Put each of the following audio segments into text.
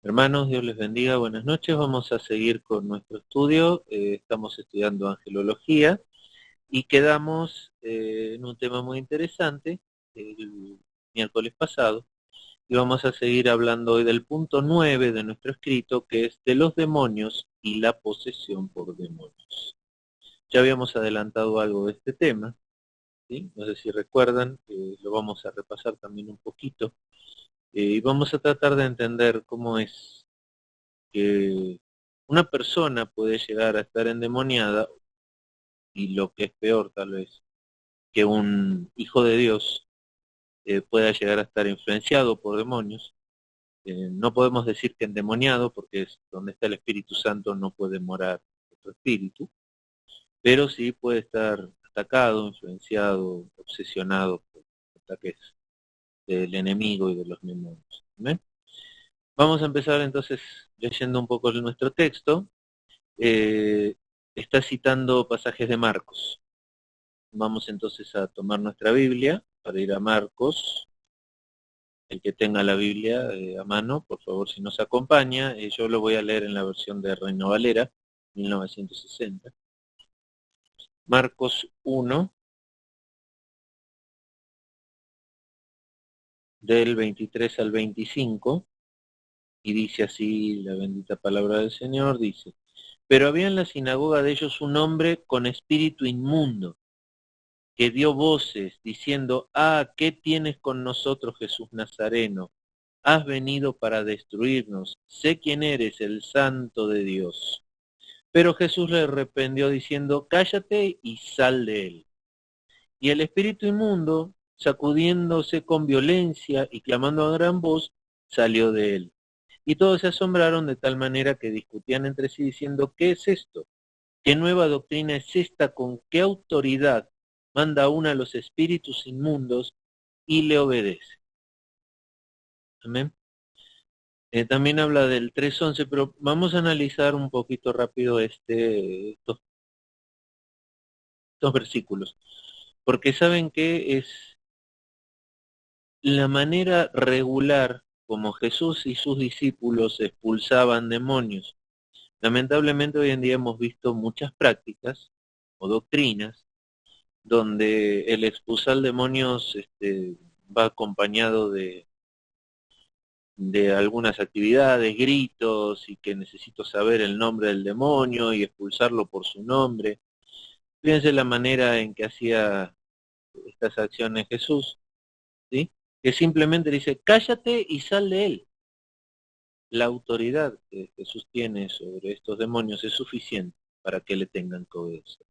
Hermanos, Dios les bendiga, buenas noches. Vamos a seguir con nuestro estudio. Estamos estudiando angelología y quedamos en un tema muy interesante el miércoles pasado. Y vamos a seguir hablando hoy del punto 9 de nuestro escrito, que es de los demonios y la posesión por demonios. Ya habíamos adelantado algo de este tema, ¿sí? No sé si recuerdan, lo vamos a repasar también un poquito. Y vamos a tratar de entender cómo es que una persona puede llegar a estar endemoniada, y lo que es peor tal vez, que un hijo de Dios pueda llegar a estar influenciado por demonios. No podemos decir que endemoniado, porque es donde está el Espíritu Santo no puede morar otro espíritu, pero sí puede estar atacado, influenciado, obsesionado por ataques del enemigo y de los demonios. ¿Ven? Vamos a empezar entonces leyendo un poco de nuestro texto. eh, Está citando pasajes de Marcos. Vamos entonces a tomar nuestra Biblia para ir a Marcos. El que tenga la Biblia a mano, por favor, si nos acompaña, yo lo voy a leer en la versión de Reina Valera, 1960. Marcos 1, del 23 al 25, y dice así la bendita palabra del Señor, dice: Pero había en la sinagoga de ellos un hombre con espíritu inmundo, que dio voces diciendo: ¿qué tienes con nosotros, Jesús Nazareno? Has venido para destruirnos. Sé quién eres, el Santo de Dios. Pero Jesús le reprendió diciendo: cállate y sal de él. Y el espíritu inmundo, sacudiéndose con violencia y clamando a gran voz, salió de él. Y todos se asombraron de tal manera que discutían entre sí diciendo: ¿qué es esto? ¿Qué nueva doctrina es esta? ¿Con qué autoridad manda aún a los espíritus inmundos y le obedece? Amén. También habla del 3:11, pero vamos a analizar un poquito rápido estos versículos, porque saben que es la manera regular como Jesús y sus discípulos expulsaban demonios. Lamentablemente hoy en día hemos visto muchas prácticas o doctrinas donde el expulsar demonios va acompañado de algunas actividades, gritos, y que necesito saber el nombre del demonio y expulsarlo por su nombre. Fíjense la manera en que hacía estas acciones Jesús, ¿sí? Que simplemente dice: cállate y sal de él. La autoridad que Jesús tiene sobre estos demonios es suficiente para que le tengan que obedecer.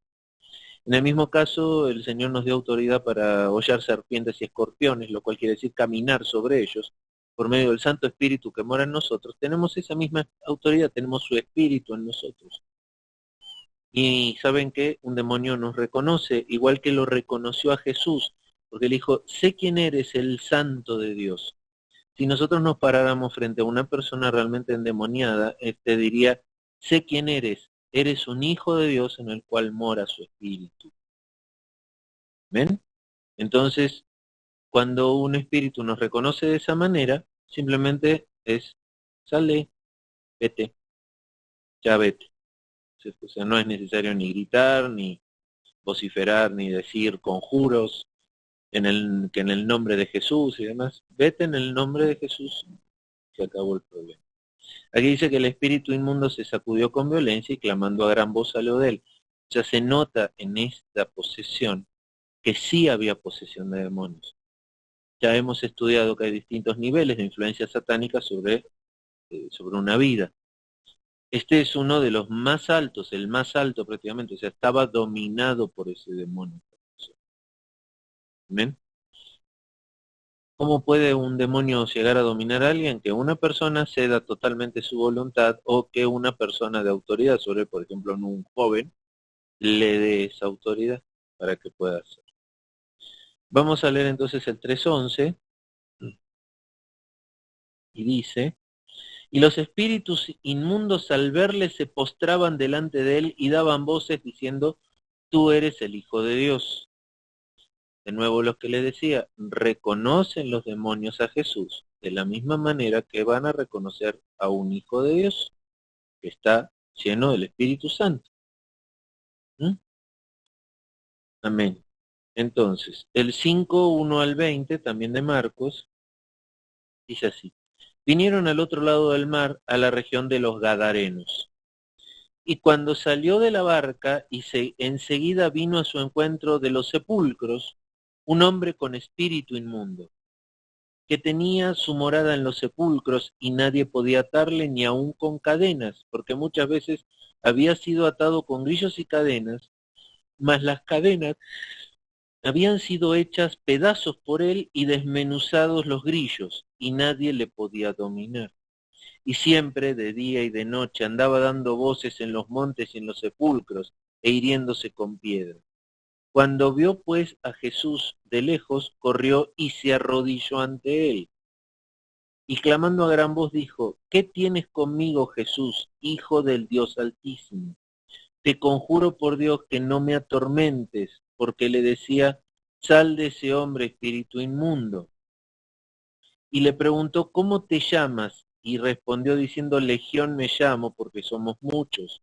En el mismo caso, el Señor nos dio autoridad para hollar serpientes y escorpiones, lo cual quiere decir caminar sobre ellos. Por medio del Santo Espíritu que mora en nosotros, tenemos esa misma autoridad, tenemos su Espíritu en nosotros. Y saben que un demonio nos reconoce, igual que lo reconoció a Jesús, porque le dijo: sé quién eres, el Santo de Dios. Si nosotros nos paráramos frente a una persona realmente endemoniada, este diría: sé quién eres un hijo de Dios en el cual mora su Espíritu. ¿Ven? Entonces, cuando un espíritu nos reconoce de esa manera, simplemente es: sale, vete, ya vete. O sea, no es necesario ni gritar, ni vociferar, ni decir conjuros que en el nombre de Jesús y demás. Vete en el nombre de Jesús, se acabó el problema. Aquí dice que el espíritu inmundo se sacudió con violencia y clamando a gran voz salió de él. Ya se nota en esta posesión que sí había posesión de demonios. Ya hemos estudiado que hay distintos niveles de influencia satánica sobre una vida. Este es uno de los más altos, el más alto prácticamente, o sea, estaba dominado por ese demonio. ¿Ven? ¿Cómo puede un demonio llegar a dominar a alguien? Que una persona ceda totalmente su voluntad, o que una persona de autoridad sobre, por ejemplo, en un joven, le dé esa autoridad para que pueda hacer. Vamos a leer entonces el 3:11, y dice: y los espíritus inmundos al verle se postraban delante de él y daban voces diciendo: tú eres el Hijo de Dios. de nuevo lo que le decía, reconocen los demonios a Jesús de la misma manera que van a reconocer a un hijo de Dios que está lleno del Espíritu Santo. ¿Mm? Amén. Entonces, el 5:1 al 20, también de Marcos, dice así: vinieron al otro lado del mar, a la región de los Gadarenos. Y cuando salió de la barca y enseguida vino a su encuentro de los sepulcros un hombre con espíritu inmundo, que tenía su morada en los sepulcros y nadie podía atarle ni aun con cadenas, porque muchas veces había sido atado con grillos y cadenas, mas las cadenas habían sido hechas pedazos por él y desmenuzados los grillos, y nadie le podía dominar. Y siempre, de día y de noche, andaba dando voces en los montes y en los sepulcros, e hiriéndose con piedras. Cuando vio pues a Jesús de lejos, corrió y se arrodilló ante él. Y clamando a gran voz dijo: ¿qué tienes conmigo, Jesús, Hijo del Dios Altísimo? Te conjuro por Dios que no me atormentes, porque le decía: sal de ese hombre, espíritu inmundo. Y le preguntó: ¿cómo te llamas? Y respondió diciendo: Legión me llamo, porque somos muchos.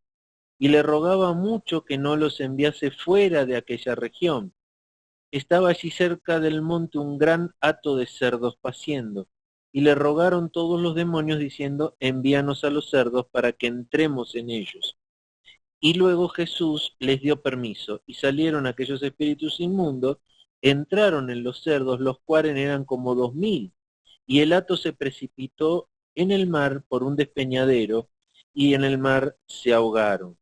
Y le rogaba mucho que no los enviase fuera de aquella región. Estaba allí cerca del monte un gran hato de cerdos paciendo, y le rogaron todos los demonios diciendo: envíanos a los cerdos para que entremos en ellos. Y luego Jesús les dio permiso, y salieron aquellos espíritus inmundos, entraron en los cerdos, los cuales eran como 2000, y el hato se precipitó en el mar por un despeñadero, y en el mar se ahogaron.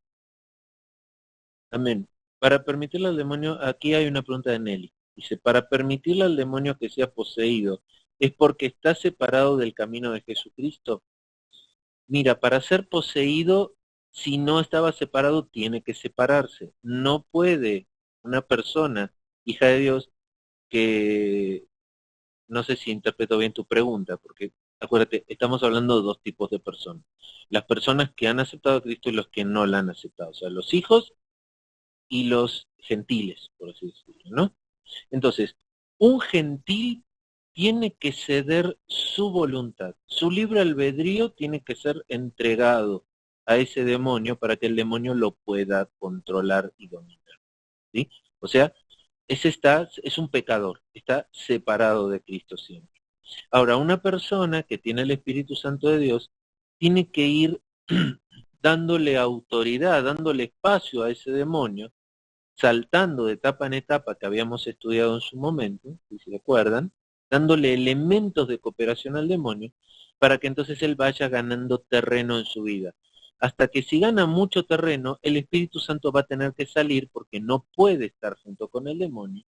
Amén. Para permitirle al demonio, aquí hay una pregunta de Nelly. Dice: para permitirle al demonio que sea poseído, ¿es porque está separado del camino de Jesucristo? Mira, para ser poseído, si no estaba separado, tiene que separarse. No puede una persona, hija de Dios, que, no sé si interpreto bien tu pregunta, porque acuérdate, estamos hablando de dos tipos de personas. Las personas que han aceptado a Cristo y los que no la han aceptado. O sea, los hijos y los gentiles, por así decirlo, ¿no? Entonces, un gentil tiene que ceder su voluntad, su libre albedrío tiene que ser entregado a ese demonio para que el demonio lo pueda controlar y dominar, ¿sí? O sea, es un pecador, está separado de Cristo siempre. Ahora, una persona que tiene el Espíritu Santo de Dios tiene que ir dándole autoridad, dándole espacio a ese demonio, saltando de etapa en etapa que habíamos estudiado en su momento, si se recuerdan, dándole elementos de cooperación al demonio, para que entonces él vaya ganando terreno en su vida. Hasta que si gana mucho terreno, el Espíritu Santo va a tener que salir porque no puede estar junto con el demonio,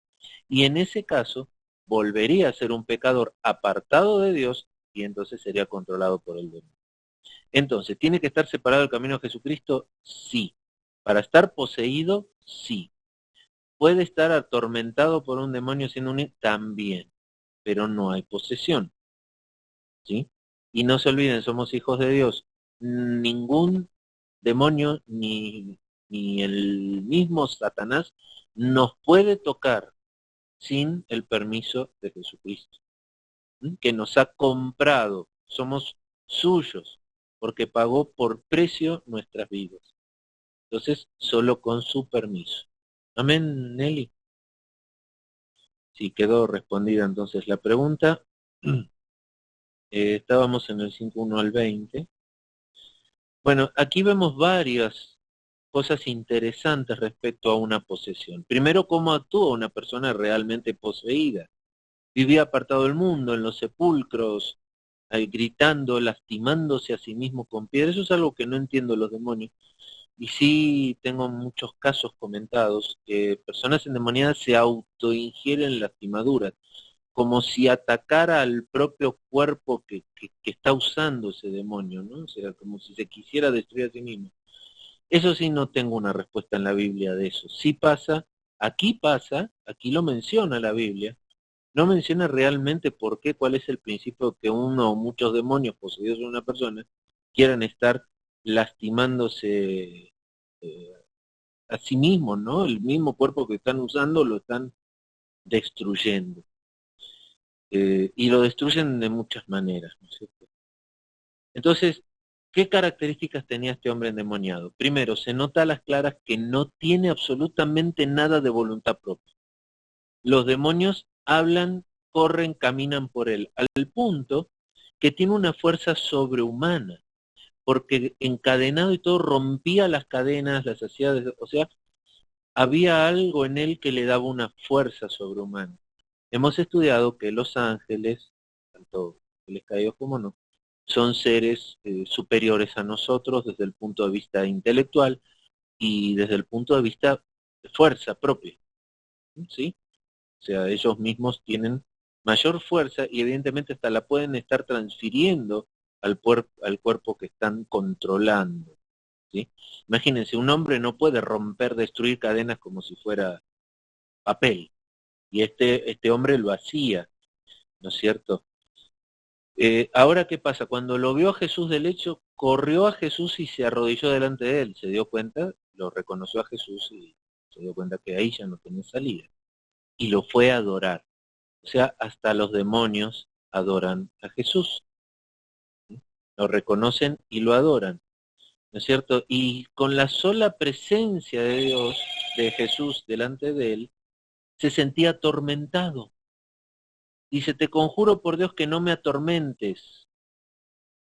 y en ese caso volvería a ser un pecador apartado de Dios y entonces sería controlado por el demonio. Entonces, ¿tiene que estar separado del camino de Jesucristo? Sí. Para estar poseído, sí. Puede estar atormentado por un demonio siendo un también, pero no hay posesión, ¿sí? Y no se olviden, somos hijos de Dios. Ningún demonio ni el mismo Satanás nos puede tocar sin el permiso de Jesucristo, ¿sí? Que nos ha comprado, somos suyos, porque pagó por precio nuestras vidas. Entonces, solo con su permiso. Amén, Nelly. Sí, quedó respondida entonces la pregunta. Estábamos en el 5:1 al 20. Bueno, aquí vemos varias cosas interesantes respecto a una posesión. Primero, cómo actúa una persona realmente poseída. Vivía apartado del mundo, en los sepulcros, gritando, lastimándose a sí mismo con piedras. Eso es algo que no entiendo los demonios. Y sí tengo muchos casos comentados que personas endemoniadas se autoingieren lastimaduras, como si atacara al propio cuerpo que está usando ese demonio, ¿no? O sea, como si se quisiera destruir a sí mismo. Eso sí no tengo una respuesta en la Biblia de eso. Sí pasa, aquí lo menciona la Biblia, no menciona realmente por qué, cuál es el principio que uno o muchos demonios poseídos en una persona quieran estar lastimándose a sí mismos, ¿no? El mismo cuerpo que están usando lo están destruyendo. Y lo destruyen de muchas maneras, ¿no es cierto? Entonces, ¿qué características tenía este hombre endemoniado? Primero, se nota a las claras que no tiene absolutamente nada de voluntad propia. Los demonios hablan, corren, caminan por él, al punto que tiene una fuerza sobrehumana, porque encadenado y todo rompía las cadenas, las hacía, o sea, había algo en él que le daba una fuerza sobrehumana. Hemos estudiado que los ángeles, tanto ángeles caídos como no, son seres superiores a nosotros desde el punto de vista intelectual y desde el punto de vista de fuerza propia, ¿sí? O sea, ellos mismos tienen mayor fuerza y evidentemente hasta la pueden estar transfiriendo al cuerpo que están controlando, ¿sí? Imagínense, un hombre no puede romper, destruir cadenas como si fuera papel, y este hombre lo hacía, ¿no es cierto? Ahora, ¿qué pasa? Cuando lo vio a Jesús del lecho, corrió a Jesús y se arrodilló delante de él. Se dio cuenta, lo reconoció a Jesús y se dio cuenta que ahí ya no tenía salida. Y lo fue a adorar. O sea, hasta los demonios adoran a Jesús. ¿Sí? Lo reconocen y lo adoran, ¿no es cierto? Y con la sola presencia de Dios, de Jesús delante de él, se sentía atormentado. Dice, te conjuro por Dios que no me atormentes.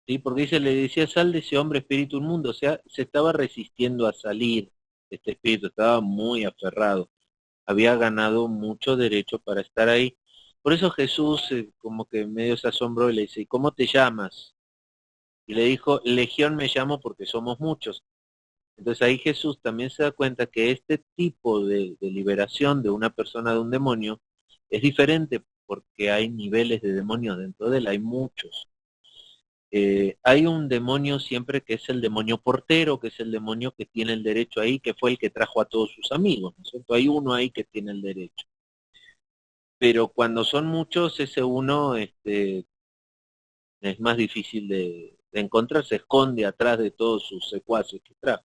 ¿Sí? Porque dice, le decía, sal de ese hombre espíritu inmundo, o sea, se estaba resistiendo a salir de este espíritu, estaba muy aferrado, había ganado mucho derecho para estar ahí. Por eso Jesús como que medio se asombró y le dice, ¿y cómo te llamas? Y le dijo, Legión me llamo porque somos muchos. Entonces ahí Jesús también se da cuenta que este tipo de liberación de una persona de un demonio es diferente porque hay niveles de demonios dentro de él, hay muchos. Hay un demonio siempre que es el demonio portero, que es el demonio que tiene el derecho ahí, que fue el que trajo a todos sus amigos, ¿no es cierto? Hay uno ahí que tiene el derecho. Pero cuando son muchos, ese uno es más difícil de encontrar, se esconde atrás de todos sus secuaces que trajo.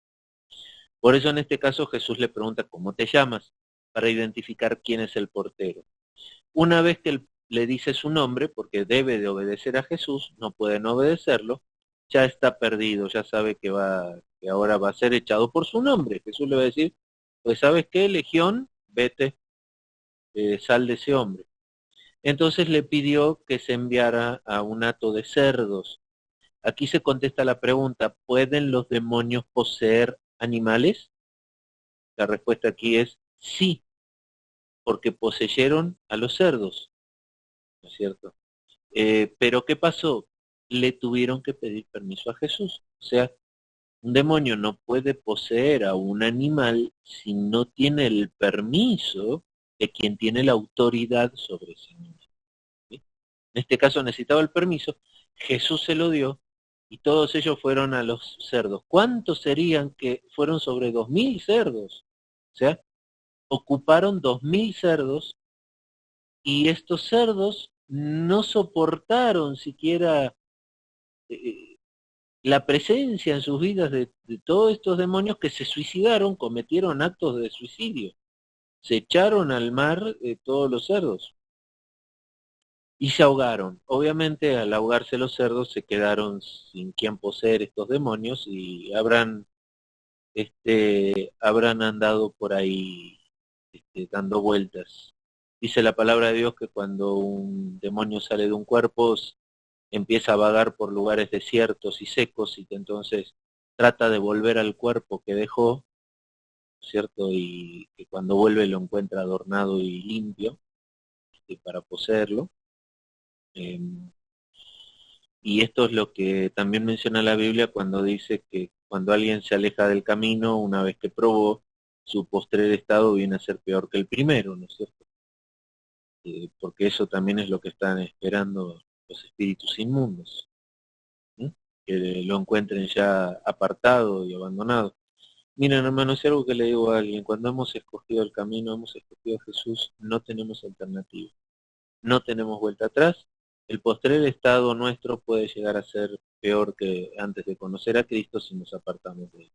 Por eso en este caso Jesús le pregunta, ¿cómo te llamas? Para identificar quién es el portero. Una vez que él le dice su nombre, porque debe de obedecer a Jesús, no puede no obedecerlo, ya está perdido, ya sabe que ahora va a ser echado por su nombre. Jesús le va a decir, pues ¿sabes qué, Legión? Vete, sal de ese hombre. Entonces le pidió que se enviara a un hato de cerdos. Aquí se contesta la pregunta, ¿pueden los demonios poseer animales? La respuesta aquí es sí, porque poseyeron a los cerdos, ¿no es cierto? Pero ¿qué pasó? Le tuvieron que pedir permiso a Jesús. O sea, un demonio no puede poseer a un animal si no tiene el permiso de quien tiene la autoridad sobre ese animal. ¿Sí? En este caso necesitaba el permiso, Jesús se lo dio y todos ellos fueron a los cerdos. ¿Cuántos serían que fueron sobre 2000 cerdos? O sea, ocuparon 2000 cerdos y estos cerdos no soportaron siquiera la presencia en sus vidas de todos estos demonios que se suicidaron, cometieron actos de suicidio, se echaron al mar todos los cerdos y se ahogaron. Obviamente al ahogarse los cerdos se quedaron sin quien poseer estos demonios y habrán andado por ahí dando vueltas. Dice la palabra de Dios que cuando un demonio sale de un cuerpo empieza a vagar por lugares desiertos y secos y que entonces trata de volver al cuerpo que dejó, ¿cierto? Y que cuando vuelve lo encuentra adornado y limpio para poseerlo. Eh, y esto es lo que también menciona la Biblia cuando dice que cuando alguien se aleja del camino, una vez que probó, su postrer estado viene a ser peor que el primero, ¿no es cierto? Porque eso también es lo que están esperando los espíritus inmundos, ¿sí? Que lo encuentren ya apartado y abandonado. Miren, hermano, si algo que le digo a alguien, cuando hemos escogido el camino, hemos escogido a Jesús, no tenemos alternativa, no tenemos vuelta atrás. El postrer estado nuestro puede llegar a ser peor que antes de conocer a Cristo si nos apartamos de él.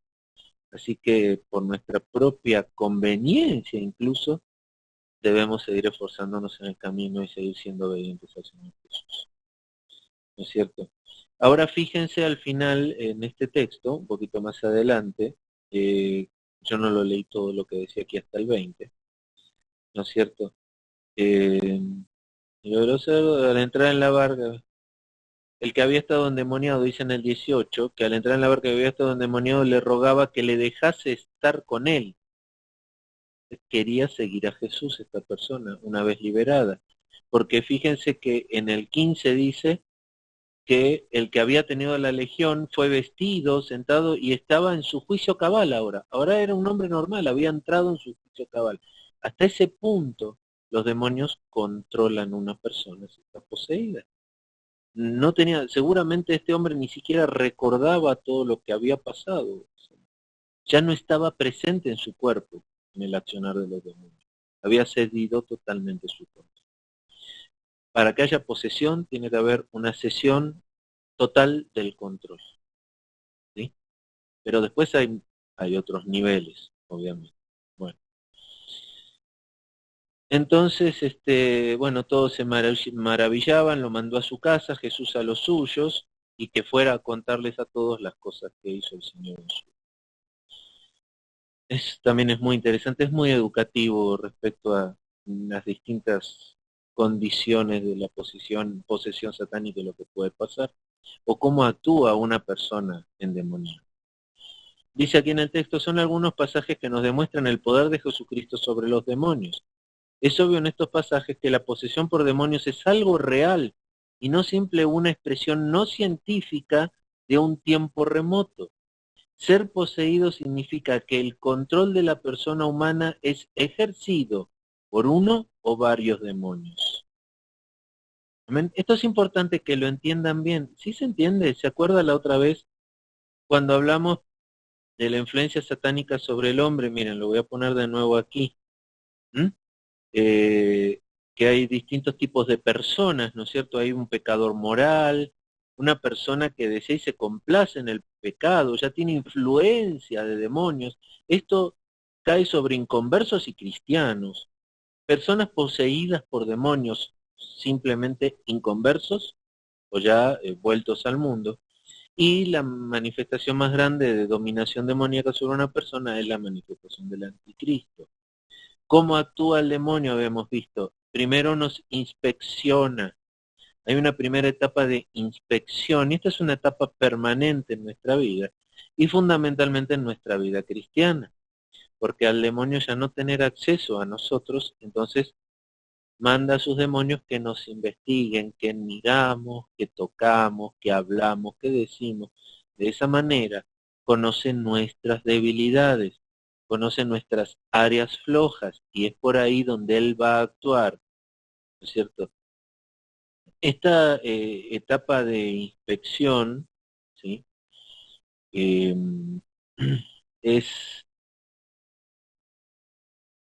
Así que por nuestra propia conveniencia incluso, debemos seguir esforzándonos en el camino y seguir siendo obedientes al Señor Jesús. ¿No es cierto? Ahora fíjense al final en este texto, un poquito más adelante, yo no lo leí todo lo que decía aquí hasta el 20, ¿no es cierto? Y al entrar en la barca, el que había estado endemoniado, dice en el 18, que al entrar en la barca que había estado endemoniado le rogaba que le dejase estar con él. Quería seguir a Jesús esta persona, una vez liberada. Porque fíjense que en el 15 dice que el que había tenido la legión fue vestido, sentado y estaba en su juicio cabal ahora. Ahora era un hombre normal, había entrado en su juicio cabal. Hasta ese punto los demonios controlan una persona si está poseída. No tenía, seguramente este hombre ni siquiera recordaba todo lo que había pasado. Ya no estaba presente en su cuerpo en el accionar de los demonios. Había cedido totalmente su cuerpo. Para que haya posesión tiene que haber una cesión total del control, ¿sí? Pero después hay otros niveles, obviamente. Bueno, entonces, bueno, todos se maravillaban, lo mandó a su casa, Jesús a los suyos, y que fuera a contarles a todos las cosas que hizo el Señor en su también es muy interesante, es muy educativo respecto a las distintas condiciones de la posesión satánica y lo que puede pasar, o cómo actúa una persona endemoniada. Dice aquí en el texto, son algunos pasajes que nos demuestran el poder de Jesucristo sobre los demonios. Es obvio en estos pasajes que la posesión por demonios es algo real y no simple una expresión no científica de un tiempo remoto. Ser poseído significa que el control de la persona humana es ejercido por uno o varios demonios. ¿Amén? Esto es importante que lo entiendan bien. ¿Sí se entiende? ¿Se acuerda la otra vez cuando hablamos de la influencia satánica sobre el hombre? Miren, lo voy a poner de nuevo aquí. Que hay distintos tipos de personas, ¿no es cierto? Hay un pecador moral, una persona que desea y se complace en el pecado, ya tiene influencia de demonios. Esto cae sobre inconversos y cristianos, personas poseídas por demonios, simplemente inconversos o ya vueltos al mundo. Y la manifestación más grande de dominación demoníaca sobre una persona es la manifestación del anticristo. ¿Cómo actúa el demonio? Habíamos visto. Primero nos inspecciona. Hay una primera etapa de inspección y esta es una etapa permanente en nuestra vida y fundamentalmente en nuestra vida cristiana, porque al demonio ya no tener acceso a nosotros, entonces manda a sus demonios que nos investiguen, que miramos, que tocamos, que hablamos, que decimos. De esa manera conocen nuestras debilidades, conocen nuestras áreas flojas y es por ahí donde él va a actuar, ¿no es cierto? Esta etapa de inspección, ¿sí? Eh, es,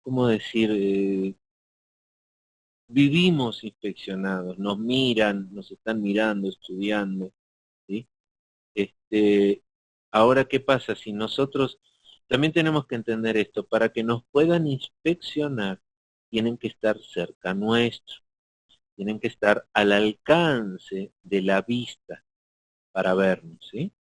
¿cómo decir? Vivimos inspeccionados, nos miran, nos están mirando, estudiando, ¿sí? Ahora, ¿qué pasa? Si nosotros también tenemos que entender esto, para que nos puedan inspeccionar, tienen que estar cerca nuestro, tienen que estar al alcance de la vista para vernos, ¿sí?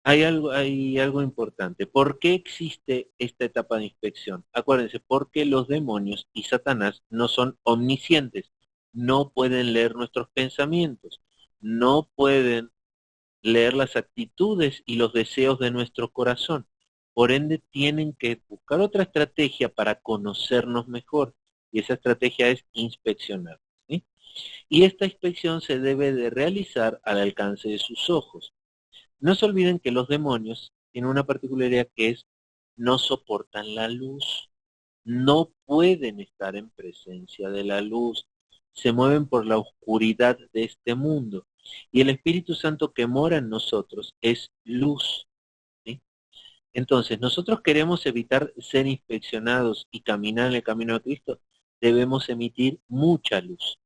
Hay algo importante. ¿Por qué existe esta etapa de inspección? Acuérdense, porque los demonios y Satanás no son omniscientes, no pueden leer nuestros pensamientos, no pueden leer las actitudes y los deseos de nuestro corazón. Por ende, tienen que buscar otra estrategia para conocernos mejor. Y esa estrategia es inspeccionar, ¿sí? Y esta inspección se debe de realizar al alcance de sus ojos. No se olviden que los demonios tienen una particularidad que es no soportan la luz. No pueden estar en presencia de la luz. Se mueven por la oscuridad de este mundo. Y el Espíritu Santo que mora en nosotros es luz, ¿sí? Entonces, nosotros queremos evitar ser inspeccionados y caminar en el camino de Cristo, debemos emitir mucha luz.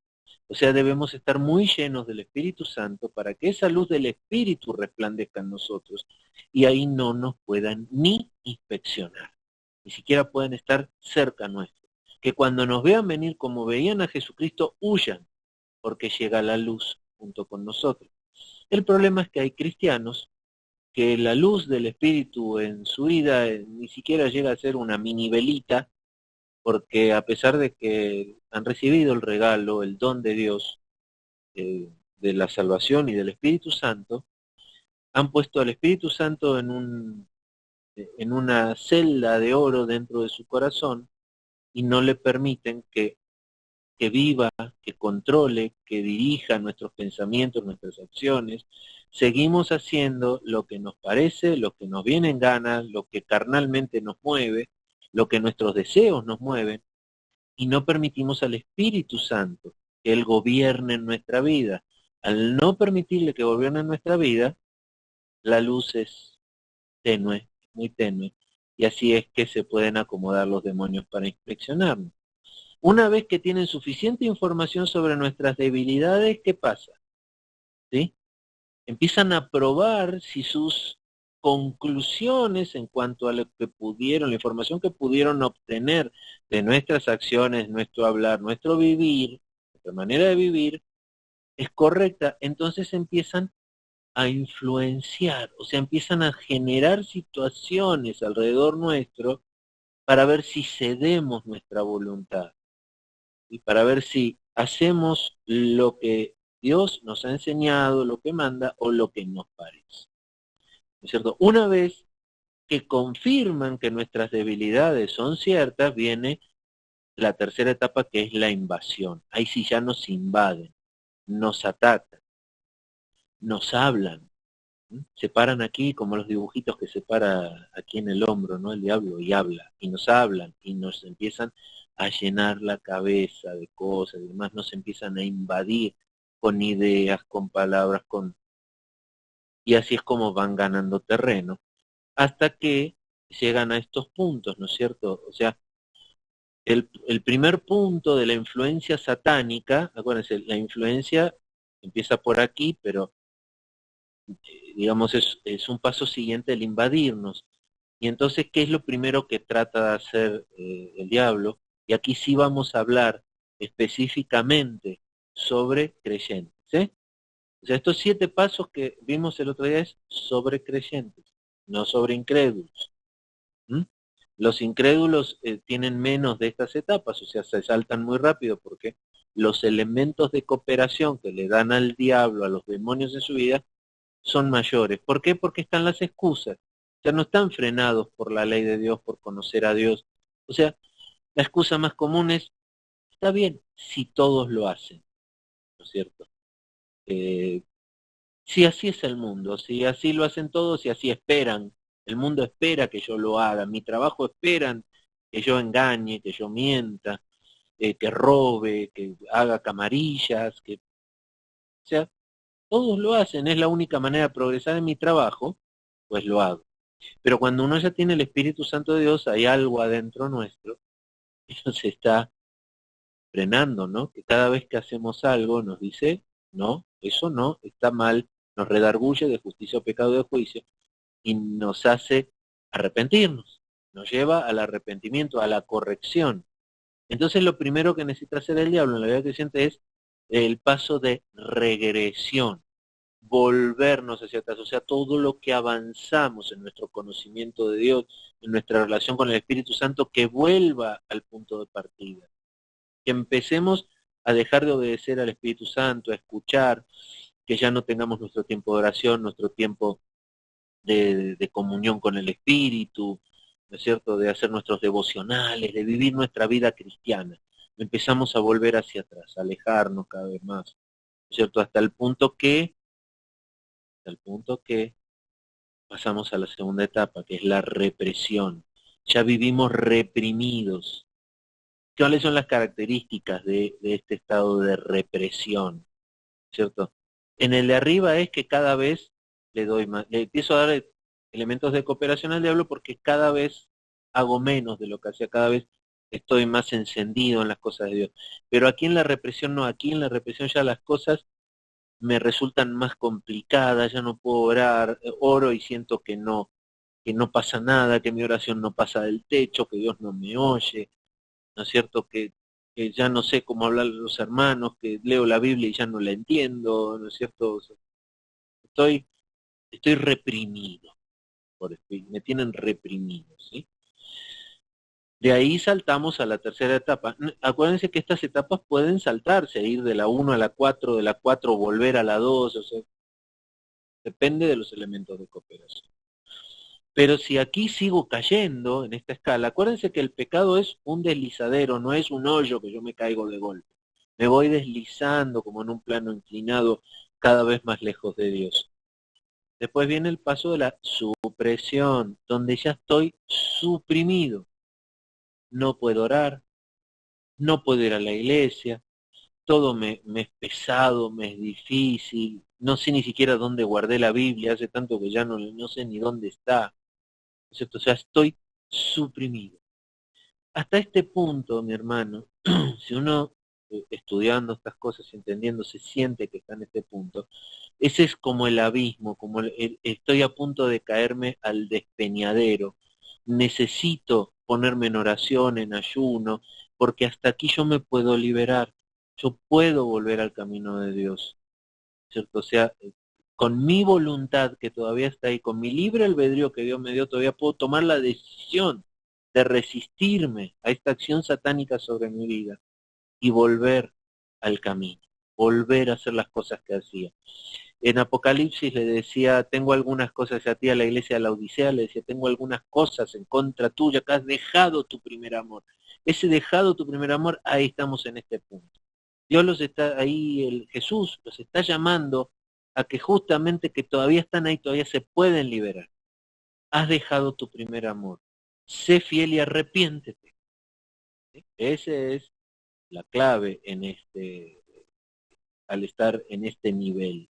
O sea, debemos estar muy llenos del Espíritu Santo para que esa luz del Espíritu resplandezca en nosotros y ahí no nos puedan ni inspeccionar. ni siquiera pueden estar cerca nuestro. Que cuando nos vean venir como veían a Jesucristo, huyan, porque llega la luz junto con nosotros. El problema es que hay cristianos que la luz del Espíritu en su vida ni siquiera llega a ser una mini velita, porque a pesar de que han recibido el regalo, el don de Dios, de la salvación y del Espíritu Santo, han puesto al Espíritu Santo en una celda de oro dentro de su corazón y no le permiten que viva, que controle, que dirija nuestros pensamientos, nuestras acciones. Seguimos haciendo lo que nos parece, lo que nos viene en gana, lo que carnalmente nos mueve, lo que nuestros deseos nos mueven, y no permitimos al Espíritu Santo que Él gobierne en nuestra vida. Al no permitirle que gobierne en nuestra vida, la luz es tenue, muy tenue, y así es que se pueden acomodar los demonios para inspeccionarnos. Una vez que tienen suficiente información sobre nuestras debilidades, ¿qué pasa? ¿Sí? Empiezan a probar si sus conclusiones en cuanto a lo que pudieron, la información que pudieron obtener de nuestras acciones, nuestro hablar, nuestro vivir, nuestra manera de vivir, es correcta. Entonces empiezan a influenciar, o sea, empiezan a generar situaciones alrededor nuestro para ver si cedemos nuestra voluntad y para ver si hacemos lo que Dios nos ha enseñado, lo que manda o lo que nos parece. ¿No es cierto? Una vez que confirman que nuestras debilidades son ciertas, viene la tercera etapa, que es la invasión. Ahí sí ya nos invaden, nos atacan, nos hablan. Se paran aquí como los dibujitos que se para aquí en el hombro, ¿no? El diablo, y habla, y nos hablan, y nos empiezan a llenar la cabeza de cosas y demás, nos empiezan a invadir con ideas, con palabras, y así es como van ganando terreno, hasta que llegan a estos puntos, ¿no es cierto? O sea, el primer punto de la influencia satánica, acuérdense, la influencia empieza por aquí, pero digamos, es un paso siguiente el invadirnos. Y entonces, ¿qué es lo primero que trata de hacer el diablo? Y aquí sí vamos a hablar específicamente sobre creyentes. ¿Eh? O sea, estos 7 pasos que vimos el otro día es sobre creyentes, no sobre incrédulos. ¿Mm? Los incrédulos tienen menos de estas etapas, o sea, se saltan muy rápido porque los elementos de cooperación que le dan al diablo, a los demonios en su vida, son mayores. ¿Por qué? Porque están las excusas. O sea, no están frenados por la ley de Dios, por conocer a Dios. O sea, la excusa más común es, está bien, si todos lo hacen, ¿no es cierto? Si así es el mundo, si así lo hacen todos, si así esperan, el mundo espera que yo lo haga, mi trabajo esperan que yo engañe, que yo mienta, que robe, que haga camarillas, que, o sea, todos lo hacen, es la única manera de progresar en mi trabajo, pues lo hago. Pero cuando uno ya tiene el Espíritu Santo de Dios, hay algo adentro nuestro que nos está frenando, ¿no? Que cada vez que hacemos algo nos dice, no, eso no, está mal, nos redarguye de justicia o pecado de juicio y nos hace arrepentirnos, nos lleva al arrepentimiento, a la corrección. Entonces lo primero que necesita hacer el diablo en la vida creciente es el paso de regresión, volvernos hacia atrás, o sea, todo lo que avanzamos en nuestro conocimiento de Dios, en nuestra relación con el Espíritu Santo, que vuelva al punto de partida, que empecemos a dejar de obedecer al Espíritu Santo, a escuchar, que ya no tengamos nuestro tiempo de oración, nuestro tiempo de comunión con el Espíritu, ¿no es cierto?, de hacer nuestros devocionales, de vivir nuestra vida cristiana. Empezamos a volver hacia atrás, a alejarnos cada vez más, ¿no es cierto?, hasta el punto que pasamos a la segunda etapa, que es la represión. Ya vivimos reprimidos. ¿Cuáles son las características de este estado de represión? ¿Cierto? En el de arriba es que cada vez le doy más, le empiezo a dar elementos de cooperación al diablo porque cada vez hago menos de lo que hacía, cada vez estoy más encendido en las cosas de Dios. Pero aquí en la represión no, aquí en la represión ya las cosas me resultan más complicadas, ya no puedo orar, oro y siento que no que no pasa nada, que mi oración no pasa del techo, que Dios no me oye, ¿no es cierto? Que ya no sé cómo hablar a los hermanos, que leo la Biblia y ya no la entiendo, ¿no es cierto? O sea, estoy, estoy reprimido, me tienen reprimido, ¿sí? De ahí saltamos a la tercera etapa. Acuérdense que estas etapas pueden saltarse, ir de la 1 a la 4, de la 4 volver a la 2, o sea, depende de los elementos de cooperación. Pero si aquí sigo cayendo en esta escala, acuérdense que el pecado es un deslizadero, no es un hoyo que yo me caigo de golpe. Me voy deslizando como en un plano inclinado cada vez más lejos de Dios. Después viene el paso de la supresión, donde ya estoy suprimido. No puedo orar, no puedo ir a la iglesia, todo me es pesado, me es difícil, no sé ni siquiera dónde guardé la Biblia, hace tanto que ya no sé ni dónde está, ¿cierto? O sea, estoy suprimido. Hasta este punto, mi hermano, si uno estudiando estas cosas y entendiendo se siente que está en este punto, ese es como el abismo, como estoy a punto de caerme al despeñadero, necesito ponerme en oración, en ayuno, porque hasta aquí yo me puedo liberar, yo puedo volver al camino de Dios, ¿cierto? O sea, con mi voluntad que todavía está ahí, con mi libre albedrío que Dios me dio, todavía puedo tomar la decisión de resistirme a esta acción satánica sobre mi vida y volver al camino, volver a hacer las cosas que hacía. En Apocalipsis le decía, tengo algunas cosas a ti, a la iglesia de la Odisea, le decía, tengo algunas cosas en contra tuya, que has dejado tu primer amor. Ese dejado tu primer amor, ahí estamos en este punto. Dios los está ahí, Jesús los está llamando a que justamente que todavía están ahí, todavía se pueden liberar. Has dejado tu primer amor. Sé fiel y arrepiéntete. ¿Sí? Esa es la clave en al estar en este nivel.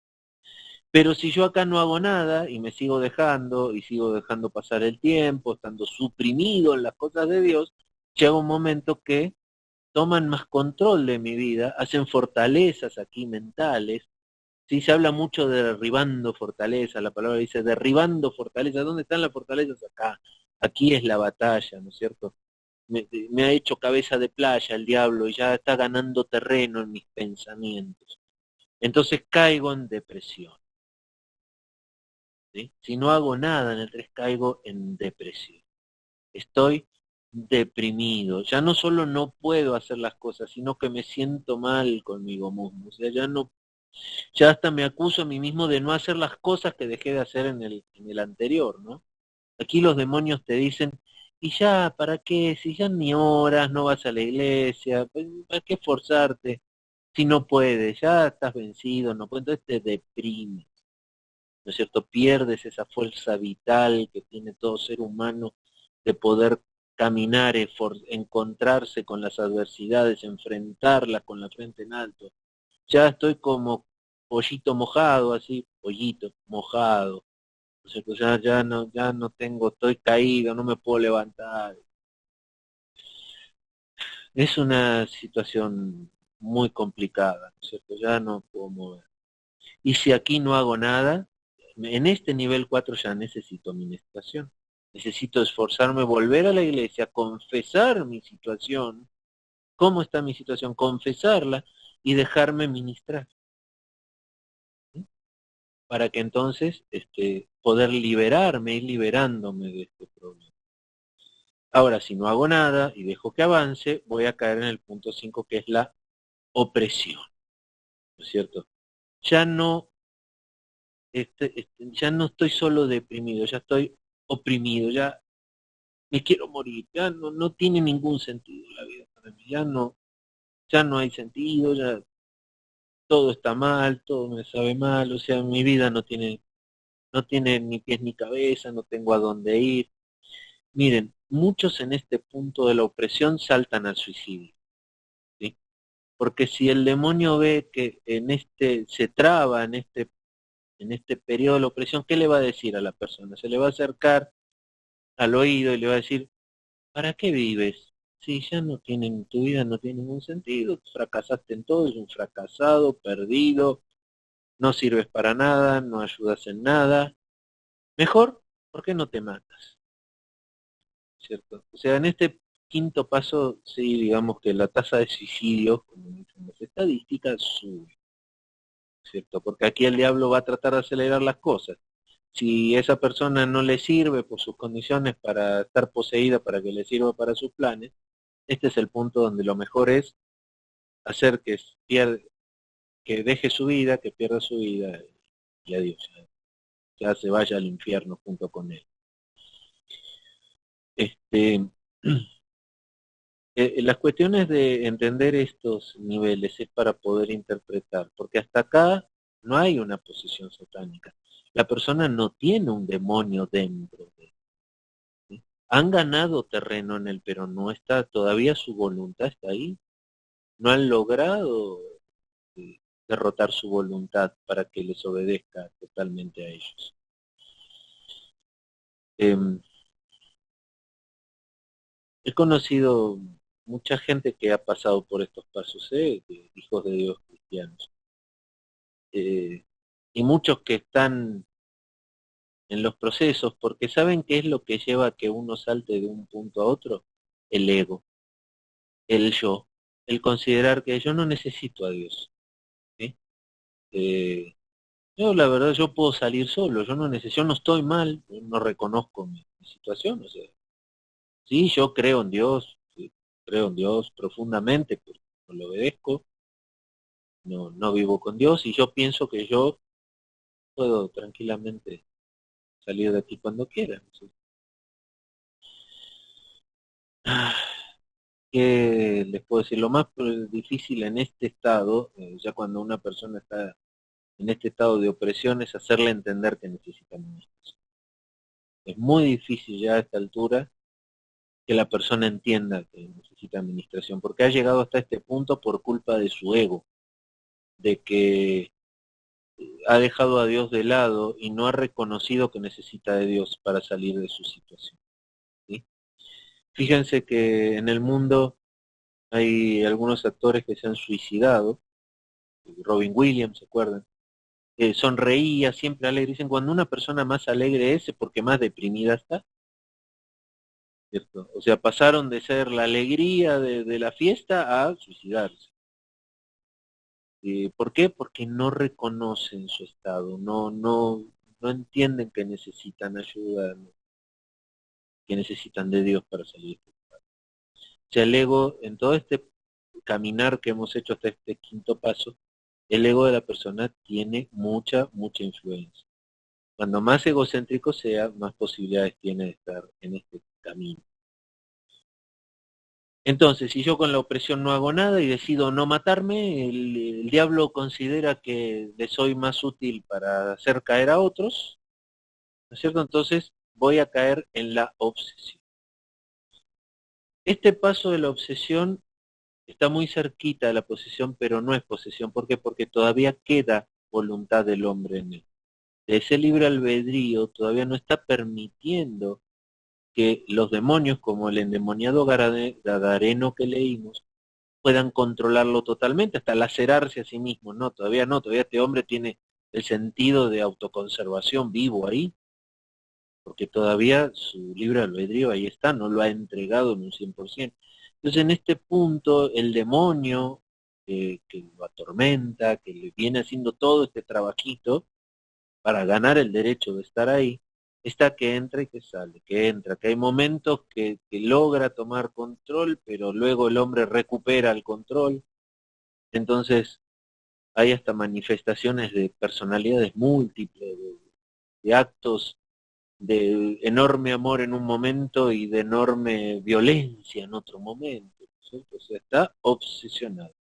Pero si yo acá no hago nada y me sigo dejando y sigo dejando pasar el tiempo, estando suprimido en las cosas de Dios, llega un momento que toman más control de mi vida, hacen fortalezas aquí mentales. Sí, se habla mucho de derribando fortalezas, la palabra dice derribando fortalezas. ¿Dónde están las fortalezas? Acá. Aquí es la batalla, ¿no es cierto? Me ha hecho cabeza de playa el diablo y ya está ganando terreno en mis pensamientos. Entonces caigo en depresión. ¿Sí? Si no hago nada en el 3 caigo en depresión. Estoy deprimido. Ya no solo no puedo hacer las cosas, sino que me siento mal conmigo mismo. O sea, ya hasta me acuso a mí mismo de no hacer las cosas que dejé de hacer en el anterior, ¿no? Aquí los demonios te dicen, y ya, ¿para qué? Si ya ni oras, no vas a la iglesia, pues, ¿para qué esforzarte? Si no puedes, ya estás vencido, no puedes, entonces te deprimes, ¿no es cierto? Pierdes esa fuerza vital que tiene todo ser humano de poder caminar, encontrarse con las adversidades, enfrentarlas con la frente en alto. Ya estoy como pollito mojado, así, pollito mojado. ¿No es cierto? Ya no tengo, estoy caído, no me puedo levantar. Es una situación muy complicada, ¿no es cierto? Ya no puedo mover. Y si aquí no hago nada, en este nivel 4 ya necesito administración. Necesito esforzarme, volver a la iglesia, confesar mi situación, cómo está mi situación, confesarla y dejarme ministrar. ¿Sí? Para que entonces poder liberarme, ir liberándome de este problema. Ahora, si no hago nada y dejo que avance, voy a caer en el punto 5 que es la opresión, ¿no es cierto? Ya no ya no estoy solo deprimido, ya estoy oprimido, ya me quiero morir, ya no tiene ningún sentido la vida para mí, ya no hay sentido, ya todo está mal, todo me sabe mal, o sea, mi vida no tiene ni pies ni cabeza, no tengo a dónde ir. Miren, muchos en este punto de la opresión saltan al suicidio, ¿sí? Porque si el demonio ve que se traba en este periodo de la opresión, ¿qué le va a decir a la persona? Se le va a acercar al oído y le va a decir, ¿para qué vives? Si ya no tienen, tu vida no tiene ningún sentido, fracasaste en todo, es un fracasado, perdido, no sirves para nada, no ayudas en nada. Mejor ¿por qué no te matas? ¿Cierto? O sea, en este quinto paso, sí, digamos que la tasa de suicidios, como dicen las estadísticas, sube, ¿cierto? Porque aquí el diablo va a tratar de acelerar las cosas. Si esa persona no le sirve por sus condiciones para estar poseída, para que le sirva para sus planes, este es el punto donde lo mejor es hacer que deje su vida, que pierda su vida y adiós, ya se vaya al infierno junto con él. Este, las cuestiones de entender estos niveles es para poder interpretar, porque hasta acá no hay una posesión satánica. La persona no tiene un demonio dentro de él, ¿sí? Han ganado terreno en él, pero no está, todavía su voluntad está ahí. No han logrado derrotar su voluntad para que les obedezca totalmente a ellos. He conocido mucha gente que ha pasado por estos pasos, de hijos de Dios cristianos, eh, y muchos que están en los procesos porque saben qué es lo que lleva a que uno salte de un punto a otro: el ego, el yo, el considerar que yo no necesito a Dios, ¿sí? Yo la verdad, yo puedo salir solo, yo no necesito, yo no estoy mal, yo no reconozco mi situación, o sea, sí, yo creo en Dios, sí, creo en Dios profundamente, pero no lo obedezco, no vivo con Dios, y yo pienso que yo puedo tranquilamente salir de aquí cuando quiera. ¿Sí? ¿Qué les puedo decir? Lo más difícil en este estado, ya cuando una persona está en este estado de opresión, es hacerle entender que necesita administración. Es muy difícil ya a esta altura que la persona entienda que necesita administración, porque ha llegado hasta este punto por culpa de su ego, de que ha dejado a Dios de lado y no ha reconocido que necesita de Dios para salir de su situación. ¿Sí? Fíjense que en el mundo hay algunos actores que se han suicidado. Robin Williams, ¿se acuerdan? Sonreía, siempre alegre. Dicen, cuando una persona más alegre es porque más deprimida está, ¿cierto? O sea, pasaron de ser la alegría de la fiesta a suicidarse. ¿Por qué? Porque no reconocen su estado, no entienden que necesitan ayuda, que necesitan de Dios para salir. O sea, el ego, en todo este caminar que hemos hecho hasta este quinto paso, el ego de la persona tiene mucha influencia. Cuando más egocéntrico sea, más posibilidades tiene de estar en este camino. Entonces, si yo con la opresión no hago nada y decido no matarme, el diablo considera que le soy más útil para hacer caer a otros, ¿no es cierto? Entonces voy a caer en la obsesión. Este paso de la obsesión está muy cerquita de la posesión, pero no es posesión. ¿Por qué? Porque todavía queda voluntad del hombre en él. Ese libre albedrío todavía no está permitiendo que los demonios, como el endemoniado gadareno que leímos, puedan controlarlo totalmente, hasta lacerarse a sí mismo. No, todavía este hombre tiene el sentido de autoconservación vivo ahí, porque todavía su libre albedrío ahí está, no lo ha entregado en un 100%. Entonces en este punto el demonio que lo atormenta, que le viene haciendo todo este trabajito para ganar el derecho de estar ahí, está que entra y que sale, que entra, que hay momentos que logra tomar control, pero luego el hombre recupera el control. Entonces hay hasta manifestaciones de personalidades múltiples, de actos de enorme amor en un momento y de enorme violencia en otro momento, ¿cierto? O sea, está obsesionado.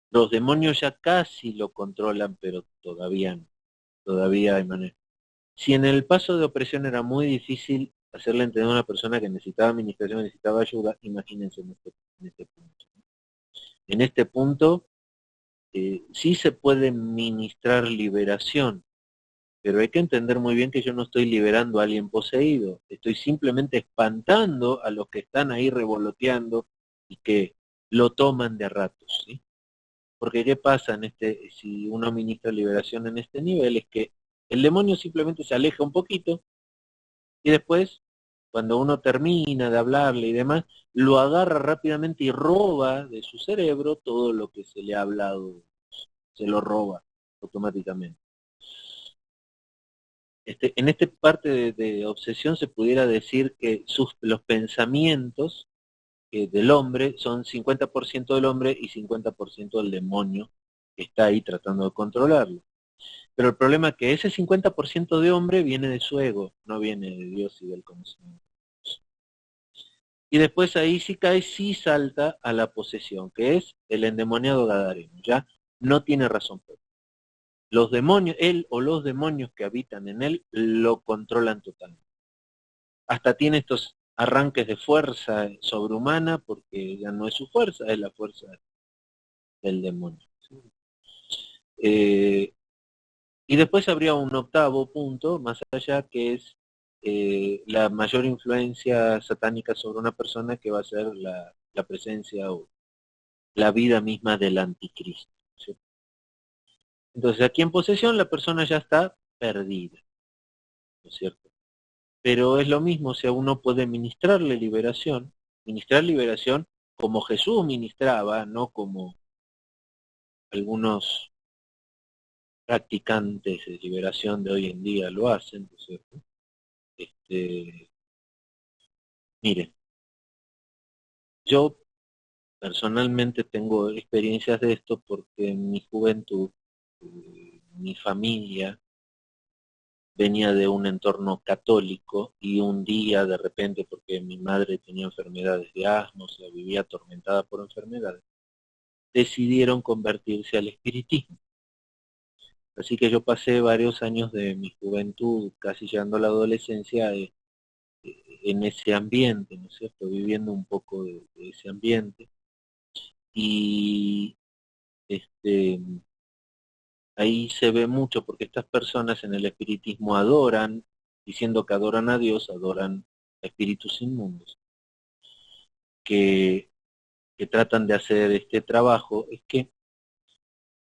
Los demonios ya casi lo controlan, pero todavía no, todavía hay manera. Si en el paso de opresión era muy difícil hacerle entender a una persona que necesitaba administración, necesitaba ayuda, imagínense en este punto. En este punto sí se puede ministrar liberación, pero hay que entender muy bien que yo no estoy liberando a alguien poseído, estoy simplemente espantando a los que están ahí revoloteando y que lo toman de a ratos, ¿sí? Porque ¿qué pasa si uno ministra liberación en este nivel? Es que el demonio simplemente se aleja un poquito Y después, cuando uno termina de hablarle y demás, lo agarra rápidamente y roba de su cerebro todo lo que se le ha hablado, se lo roba automáticamente. En esta parte de obsesión se pudiera decir que los pensamientos del hombre son 50% del hombre y 50% del demonio que está ahí tratando de controlarlo. Pero el problema es que ese 50% de hombre viene de su ego, no viene de Dios y del conocimiento. Y después ahí sí cae, sí salta a la posesión, que es el endemoniado gadareno, ya no tiene razón propia. Los demonios, él o los demonios que habitan en él lo controlan totalmente. Hasta tiene estos arranques de fuerza sobrehumana porque ya no es su fuerza, es la fuerza del demonio. Y después habría un octavo punto, más allá, que es la mayor influencia satánica sobre una persona, que va a ser la presencia o la vida misma del anticristo. ¿Sí? Entonces aquí en posesión la persona ya está perdida, ¿no es cierto? Pero es lo mismo, o sea, uno puede ministrar liberación como Jesús ministraba, no como algunos practicantes de liberación de hoy en día lo hacen, ¿no es cierto? Miren, yo personalmente tengo experiencias de esto porque en mi juventud, mi familia venía de un entorno católico y un día de repente, porque mi madre tenía enfermedades de asma, o sea, vivía atormentada por enfermedades, decidieron convertirse al espiritismo. Así que yo pasé varios años de mi juventud, casi llegando a la adolescencia, en ese ambiente, ¿no es cierto? Viviendo un poco de ese ambiente. Y este, ahí se ve mucho porque estas personas en el espiritismo adoran, diciendo que adoran a Dios, adoran a espíritus inmundos, que, que tratan de hacer este trabajo. Es que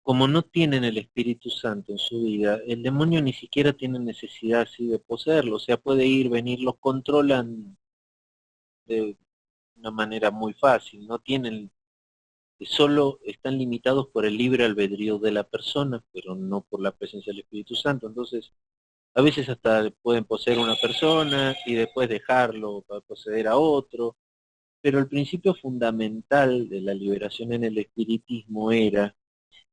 como no tienen el Espíritu Santo en su vida, el demonio ni siquiera tiene necesidad así de poseerlo, o sea, puede ir, venir, los controlan de una manera muy fácil, no tienen, solo están limitados por el libre albedrío de la persona, pero no por la presencia del Espíritu Santo. Entonces, a veces hasta pueden poseer una persona y después dejarlo para poseer a otro, pero el principio fundamental de la liberación en el espiritismo era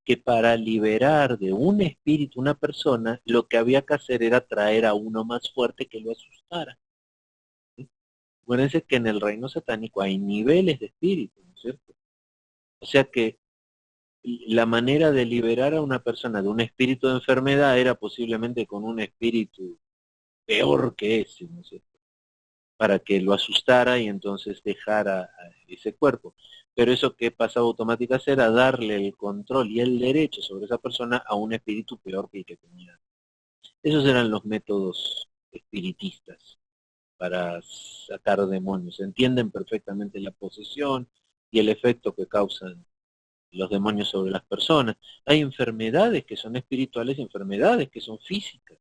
que para liberar de un espíritu una persona, lo que había que hacer era traer a uno más fuerte que lo asustara. ¿Sí? Acuérdense que en el reino satánico hay niveles de espíritu, ¿no es cierto? O sea que la manera de liberar a una persona de un espíritu de enfermedad era posiblemente con un espíritu peor que ese, ¿no es cierto? Para que lo asustara y entonces dejara a ese cuerpo. Pero eso que pasaba automáticamente era darle el control y el derecho sobre esa persona a un espíritu peor que el que tenía. Esos eran los métodos espiritistas para sacar demonios. Entienden perfectamente la posesión y el efecto que causan los demonios sobre las personas. Hay enfermedades que son espirituales y enfermedades que son físicas.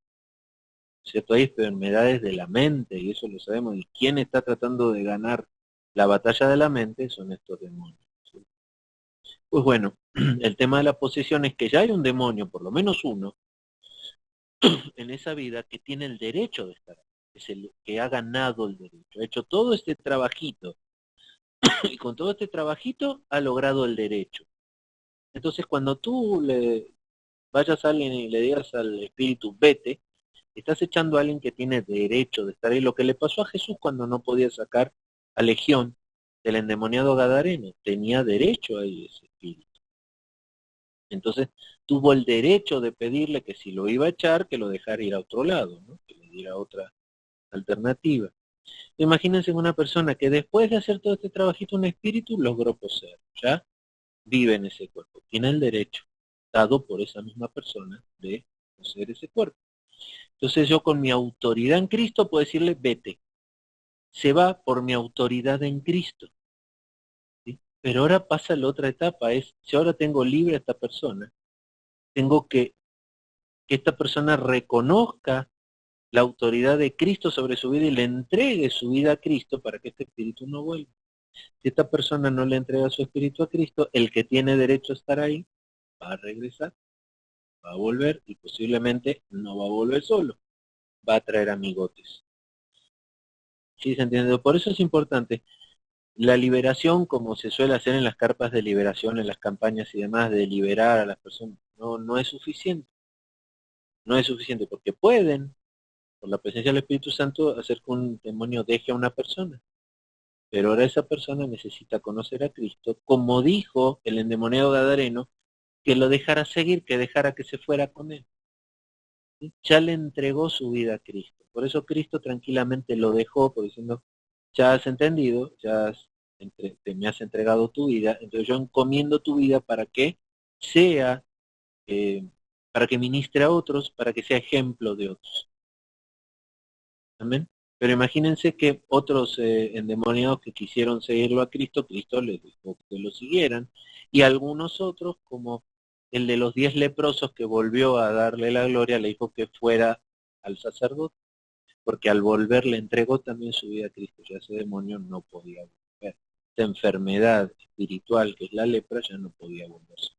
¿Cierto? Hay enfermedades de la mente y eso lo sabemos. Y quien está tratando de ganar la batalla de la mente son estos demonios. ¿Sí? Pues bueno, el tema de la posesión es que ya hay un demonio, por lo menos uno, en esa vida que tiene el derecho de estar, es el que ha ganado el derecho, ha hecho todo este trabajito y con todo este trabajito ha logrado el derecho. Entonces cuando tú le vayas a alguien y le digas al espíritu vete, estás echando a alguien que tiene derecho de estar ahí. Lo que le pasó a Jesús cuando no podía sacar a Legión del endemoniado gadareno, tenía derecho a ese espíritu. Entonces tuvo el derecho de pedirle que si lo iba a echar, que lo dejara ir a otro lado, ¿no? Que le diera otra alternativa. Imagínense una persona que después de hacer todo este trabajito, un espíritu logró poseer, ya vive en ese cuerpo, tiene el derecho, dado por esa misma persona, de poseer ese cuerpo. Entonces yo con mi autoridad en Cristo puedo decirle, vete. Se va por mi autoridad en Cristo. ¿Sí? Pero ahora pasa la otra etapa, es, si ahora tengo libre a esta persona, tengo que esta persona reconozca la autoridad de Cristo sobre su vida y le entregue su vida a Cristo para que este espíritu no vuelva. Si esta persona no le entrega su espíritu a Cristo, el que tiene derecho a estar ahí va a regresar, va a volver y posiblemente no va a volver solo, va a traer amigotes. ¿Sí se entiende? Por eso es importante. La liberación, como se suele hacer en las carpas de liberación, en las campañas y demás, de liberar a las personas, no es suficiente. No es suficiente porque pueden, por la presencia del Espíritu Santo, hacer que un demonio deje a una persona. Pero ahora esa persona necesita conocer a Cristo, como dijo el endemoniado gadareno, que lo dejara seguir, que dejara que se fuera con él. ¿Sí? Ya le entregó su vida a Cristo. Por eso Cristo tranquilamente lo dejó, por diciendo, ya has entendido, me has entregado tu vida, entonces yo encomiendo tu vida para que sea, eh, para que ministre a otros, para que sea ejemplo de otros. Amén. Pero imagínense que otros endemoniados que quisieron seguirlo a Cristo, Cristo les dijo que lo siguieran, y algunos otros, como el de los 10 leprosos que volvió a darle la gloria, le dijo que fuera al sacerdote, porque al volver le entregó también su vida a Cristo, ya ese demonio no podía volver. Esta enfermedad espiritual que es la lepra ya no podía volverse.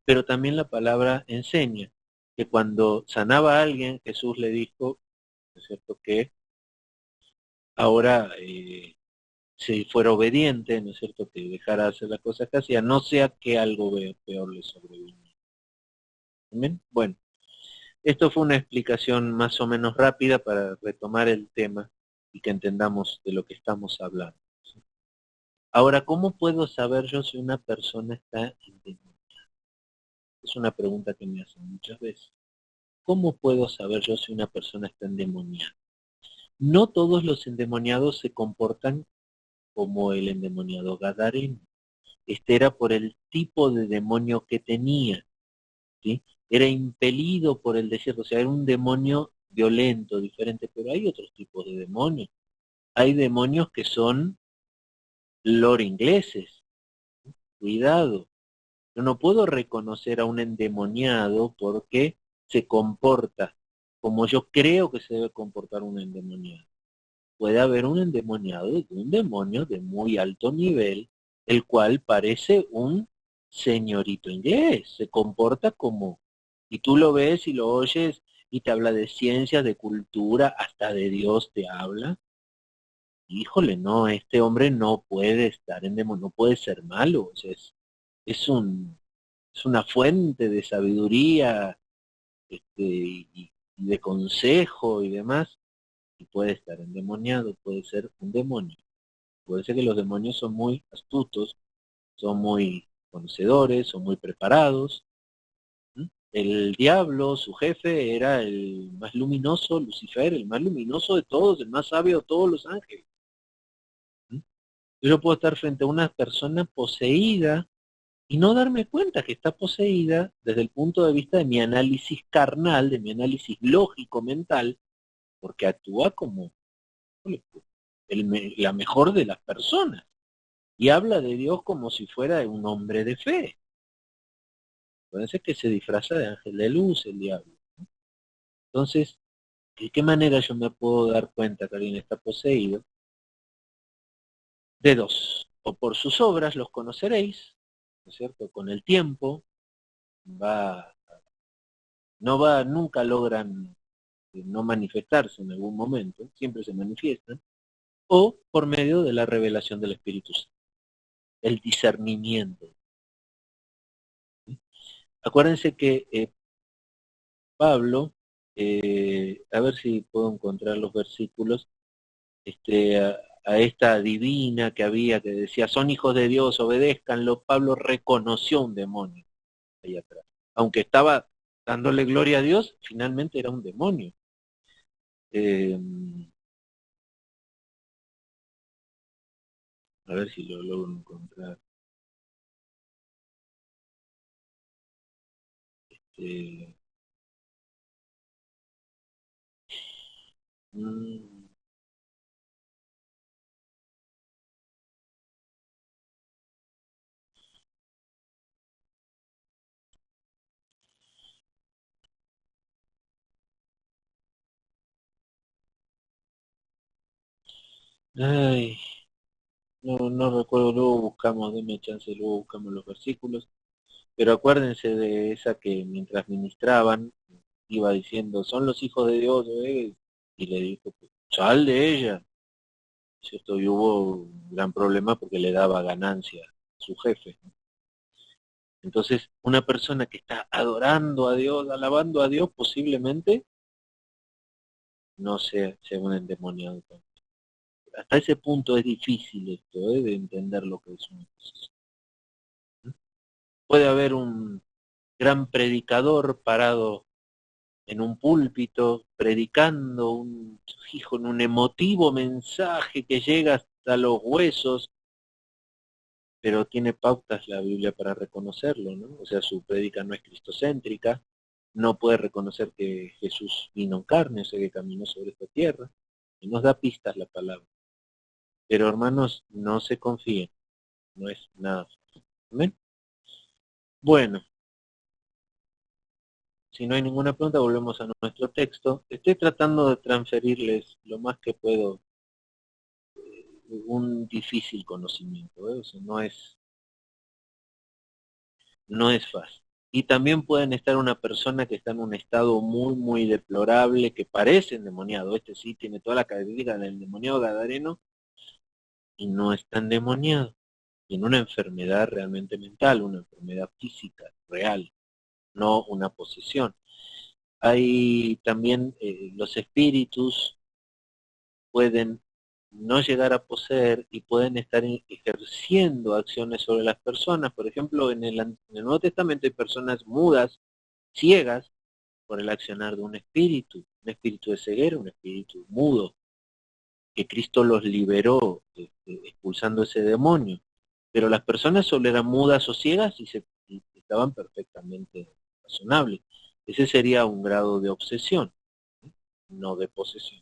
Pero también la palabra enseña que cuando sanaba a alguien, Jesús le dijo, ¿no es cierto?, que ahora si fuera obediente, ¿no es cierto?, que dejara hacer las cosas que hacía, no sea que algo peor le sobreviniera. ¿Amén? Bueno, esto fue una explicación más o menos rápida para retomar el tema y que entendamos de lo que estamos hablando. Ahora, ¿cómo puedo saber yo si una persona está endemoniada? Es una pregunta que me hacen muchas veces. ¿Cómo puedo saber yo si una persona está endemoniada? No todos los endemoniados se comportan como el endemoniado gadareno. Este era por el tipo de demonio que tenía, ¿sí? Era impelido por el desierto, o sea, era un demonio violento, diferente, pero hay otros tipos de demonios. Hay demonios que son lord ingleses, cuidado. Yo no puedo reconocer a un endemoniado porque se comporta como yo creo que se debe comportar un endemoniado. Puede haber un endemoniado de un demonio de muy alto nivel, el cual parece un señorito inglés, se comporta como, y tú lo ves y lo oyes y te habla de ciencias, de cultura, hasta de Dios te habla. Híjole, no, este hombre no puede estar en demonio, no puede ser malo, o sea, es un, es una fuente de sabiduría, y de consejo y demás, y puede estar endemoniado, puede ser un demonio. Puede ser que los demonios son muy astutos, son muy conocedores, son muy preparados. El diablo, su jefe, era el más luminoso, Lucifer, el más luminoso de todos, el más sabio de todos los ángeles. Yo puedo estar frente a una persona poseída y no darme cuenta que está poseída desde el punto de vista de mi análisis carnal, de mi análisis lógico mental, porque actúa como la mejor de las personas y habla de Dios como si fuera un hombre de fe. Puede ser que se disfraza de ángel de luz el diablo. Entonces, ¿de qué manera yo me puedo dar cuenta que alguien está poseído? De dos, o por sus obras los conoceréis, ¿no es cierto? Con el tiempo va, nunca logran no manifestarse en algún momento, siempre se manifiestan, o por medio de la revelación del Espíritu Santo, el discernimiento. Acuérdense que Pablo, a ver si puedo encontrar los versículos, a esta divina que había, que decía, son hijos de Dios, obedézcanlo, Pablo reconoció un demonio ahí atrás. Aunque estaba dándole gloria a Dios, finalmente era un demonio. Eh, a ver si lo logro encontrar. Eh, mm, Ay, no recuerdo, luego buscamos, denme chance, luego buscamos los versículos, pero acuérdense de esa que mientras ministraban, iba diciendo, son los hijos de Dios, y le dijo, sal de ella, ¿cierto? Y hubo un gran problema porque le daba ganancia a su jefe. Entonces, una persona que está adorando a Dios, alabando a Dios, posiblemente no sea un endemoniado. Hasta ese punto es difícil esto, de entender lo que es una posesión. Puede haber un gran predicador parado en un púlpito, predicando en un emotivo mensaje que llega hasta los huesos, pero tiene pautas la Biblia para reconocerlo, ¿no? O sea, su prédica no es cristocéntrica, no puede reconocer que Jesús vino en carne, o sea, que caminó sobre esta tierra, y nos da pistas la palabra. Pero hermanos, no se confíen, no es nada fácil. ¿Amén? Bueno, si no hay ninguna pregunta, volvemos a nuestro texto. Estoy tratando de transferirles lo más que puedo un difícil conocimiento, ¿eh? O sea, no es fácil. Y también pueden estar una persona que está en un estado muy deplorable, que parece endemoniado. Este sí tiene toda la característica del endemoniado gadareno y no está endemoniado. Tiene una enfermedad realmente mental, una enfermedad física, real, no una posesión. Hay también los espíritus pueden no llegar a poseer y pueden estar ejerciendo acciones sobre las personas. Por ejemplo, en el Nuevo Testamento hay personas mudas, ciegas, por el accionar de un espíritu de ceguera, un espíritu mudo, que Cristo los liberó expulsando ese demonio. Pero las personas solo eran mudas o ciegas y estaban perfectamente razonables. Ese sería un grado de obsesión, no de posesión.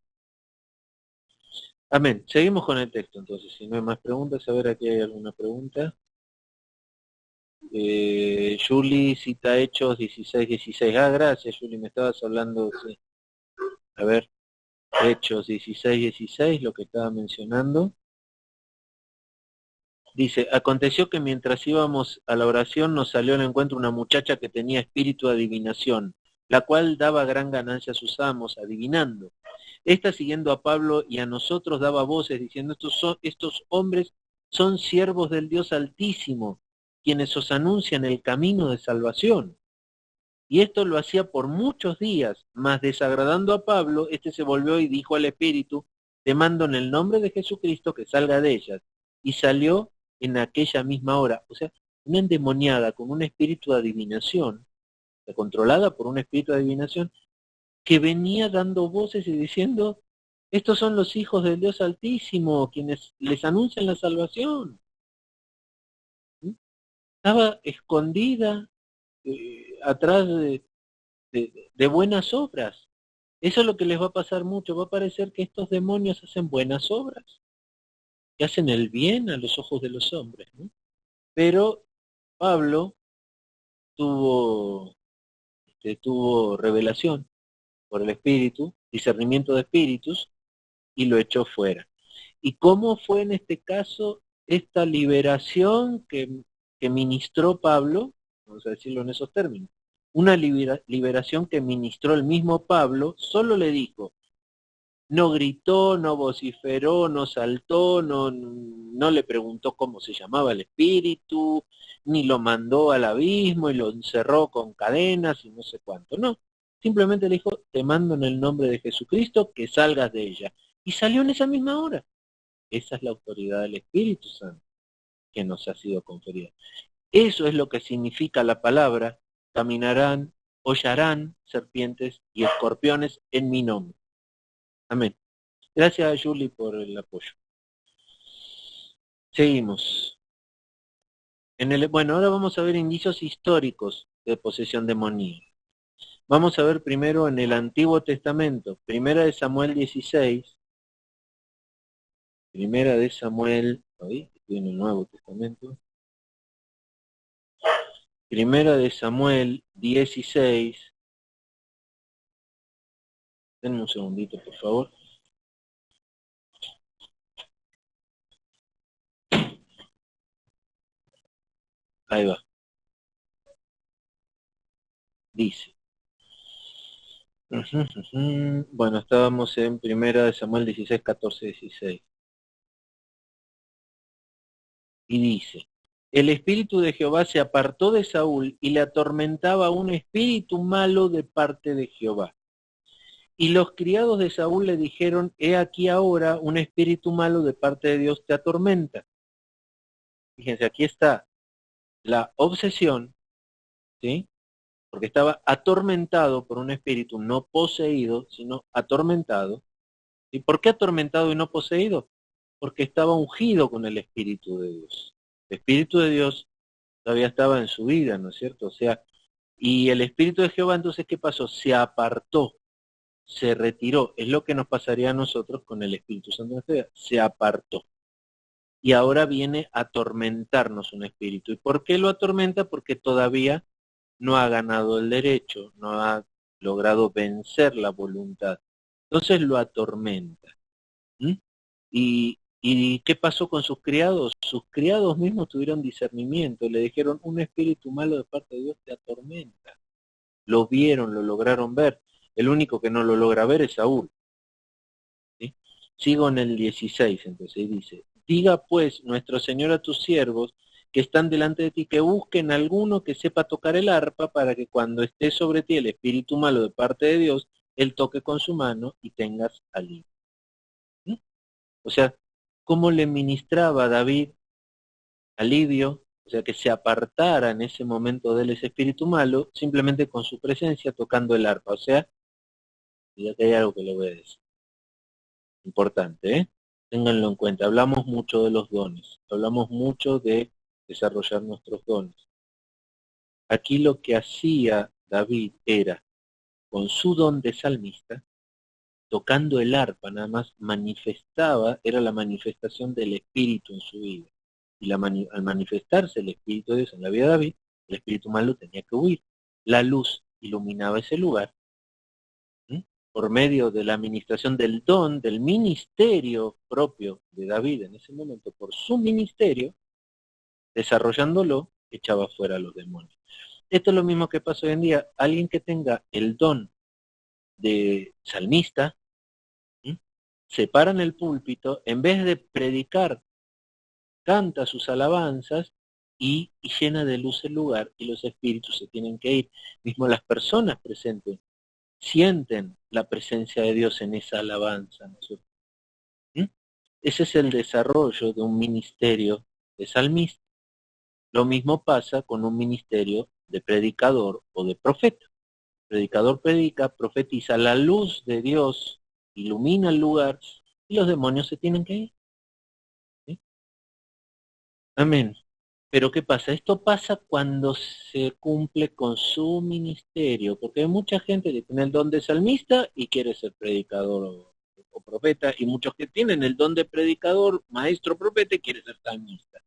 Amén. Seguimos con el texto entonces. Si no hay más preguntas, a ver, aquí hay alguna pregunta. Julie cita Hechos 16:16. Ah, gracias, Julie, me estabas hablando. Sí. A ver, Hechos 16:16, lo que estaba mencionando. Dice, aconteció que mientras íbamos a la oración nos salió al encuentro una muchacha que tenía espíritu de adivinación, la cual daba gran ganancia a sus amos, adivinando. Esta, siguiendo a Pablo y a nosotros, daba voces diciendo, estos hombres son siervos del Dios Altísimo, quienes os anuncian el camino de salvación. Y esto lo hacía por muchos días, mas desagradando a Pablo, este se volvió y dijo al espíritu, te mando en el nombre de Jesucristo que salga de ellas. Y salió en aquella misma hora. O sea, una endemoniada con un espíritu de adivinación, controlada por un espíritu de adivinación, que venía dando voces y diciendo, estos son los hijos del Dios Altísimo, quienes les anuncian la salvación. ¿Mm? Estaba escondida atrás de buenas obras. Eso es lo que les va a pasar mucho. Va a parecer que estos demonios hacen buenas obras, que hacen el bien a los ojos de los hombres, ¿no? Pero Pablo tuvo, tuvo revelación por el Espíritu, discernimiento de espíritus, y lo echó fuera. ¿Y cómo fue en este caso esta liberación que ministró Pablo? Vamos a decirlo en esos términos. Una liberación que ministró el mismo Pablo, solo le dijo, no gritó, no vociferó, no saltó, no le preguntó cómo se llamaba el espíritu, ni lo mandó al abismo y lo encerró con cadenas y no sé cuánto. No, simplemente le dijo, te mando en el nombre de Jesucristo que salgas de ella. Y salió en esa misma hora. Esa es la autoridad del Espíritu Santo que nos ha sido conferida. Eso es lo que significa la palabra, caminarán, hollarán serpientes y escorpiones en mi nombre. Amén. Gracias a Julie por el apoyo. Seguimos. Bueno, ahora vamos a ver indicios históricos de posesión demoníaca. Vamos a ver primero en el Antiguo Testamento, Primera de Samuel 16, Primera de Samuel, ahí estoy en el Nuevo Testamento, Primera de Samuel 16, denme un segundito por favor. Ahí va. Dice. Ujú, ujú. Bueno, estábamos en primera de Samuel 16, 14, 16. Y dice, el espíritu de Jehová se apartó de Saúl y le atormentaba un espíritu malo de parte de Jehová. Y los criados de Saúl le dijeron, he aquí ahora un espíritu malo de parte de Dios te atormenta. Fíjense, aquí está la obsesión, ¿sí? Porque estaba atormentado por un espíritu, no poseído, sino atormentado. ¿Y por qué atormentado y no poseído? Porque estaba ungido con el Espíritu de Dios. El Espíritu de Dios todavía estaba en su vida, ¿no es cierto? O sea, y el Espíritu de Jehová, entonces, ¿qué pasó? Se apartó, se retiró. Es lo que nos pasaría a nosotros con el Espíritu Santo de Jehová. Se apartó. Y ahora viene a atormentarnos un espíritu. ¿Y por qué lo atormenta? Porque todavía no ha ganado el derecho, no ha logrado vencer la voluntad. Entonces lo atormenta. ¿Mm? ¿Y qué pasó con sus criados? Sus criados mismos tuvieron discernimiento, le dijeron, un espíritu malo de parte de Dios te atormenta. Lo vieron, lo lograron ver. El único que no lo logra ver es Saúl. ¿Sí? Sigo en el 16, entonces dice, diga pues nuestro Señor a tus siervos que están delante de ti, que busquen alguno que sepa tocar el arpa para que cuando esté sobre ti el espíritu malo de parte de Dios, él toque con su mano y tengas alivio. ¿Sí? O sea, ¿cómo le ministraba David alivio? O sea, que se apartara en ese momento de él ese espíritu malo, simplemente con su presencia tocando el arpa. O sea, ya que hay algo que le voy a decir. Importante, ¿eh? Ténganlo en cuenta. Hablamos mucho de los dones. Hablamos mucho de desarrollar nuestros dones. Aquí lo que hacía David era, con su don de salmista, tocando el arpa, nada más manifestaba, era la manifestación del Espíritu en su vida. Y al manifestarse el Espíritu de Dios en la vida de David, el espíritu malo tenía que huir. La luz iluminaba ese lugar, ¿sí? Por medio de la administración del don, del ministerio propio de David en ese momento, por su ministerio, desarrollándolo, echaba fuera a los demonios. Esto es lo mismo que pasa hoy en día. Alguien que tenga el don de salmista, ¿sí? Se para en el púlpito, en vez de predicar, canta sus alabanzas y llena de luz el lugar y los espíritus se tienen que ir. Mismo las personas presentes sienten la presencia de Dios en esa alabanza, ¿no es cierto? ¿Mm? Ese es el desarrollo de un ministerio de salmista. Lo mismo pasa con un ministerio de predicador o de profeta. El predicador predica, profetiza, la luz de Dios ilumina el lugar y los demonios se tienen que ir. ¿Sí? Amén. Pero ¿qué pasa? Esto pasa cuando se cumple con su ministerio, porque hay mucha gente que tiene el don de salmista y quiere ser predicador o profeta, y muchos que tienen el don de predicador, maestro, profeta y quiere ser salmista.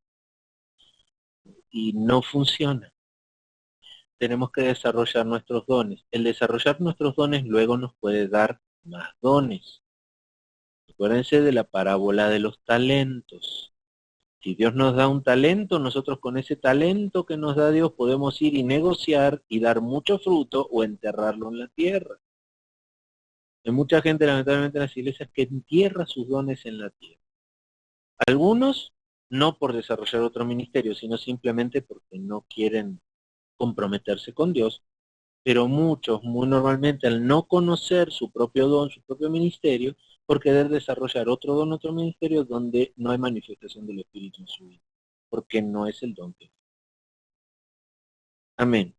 Y no funciona. Tenemos que desarrollar nuestros dones. El desarrollar nuestros dones luego nos puede dar más dones. Acuérdense de la parábola de los talentos. Si Dios nos da un talento, nosotros con ese talento que nos da Dios podemos ir y negociar y dar mucho fruto o enterrarlo en la tierra. Hay mucha gente, lamentablemente, en las iglesias que entierra sus dones en la tierra. Algunos no por desarrollar otro ministerio, sino simplemente porque no quieren comprometerse con Dios, pero muchos, muy normalmente, al no conocer su propio don, su propio ministerio, por querer desarrollar otro don, otro ministerio, donde no hay manifestación del Espíritu en su vida, porque no es el don que. Amén.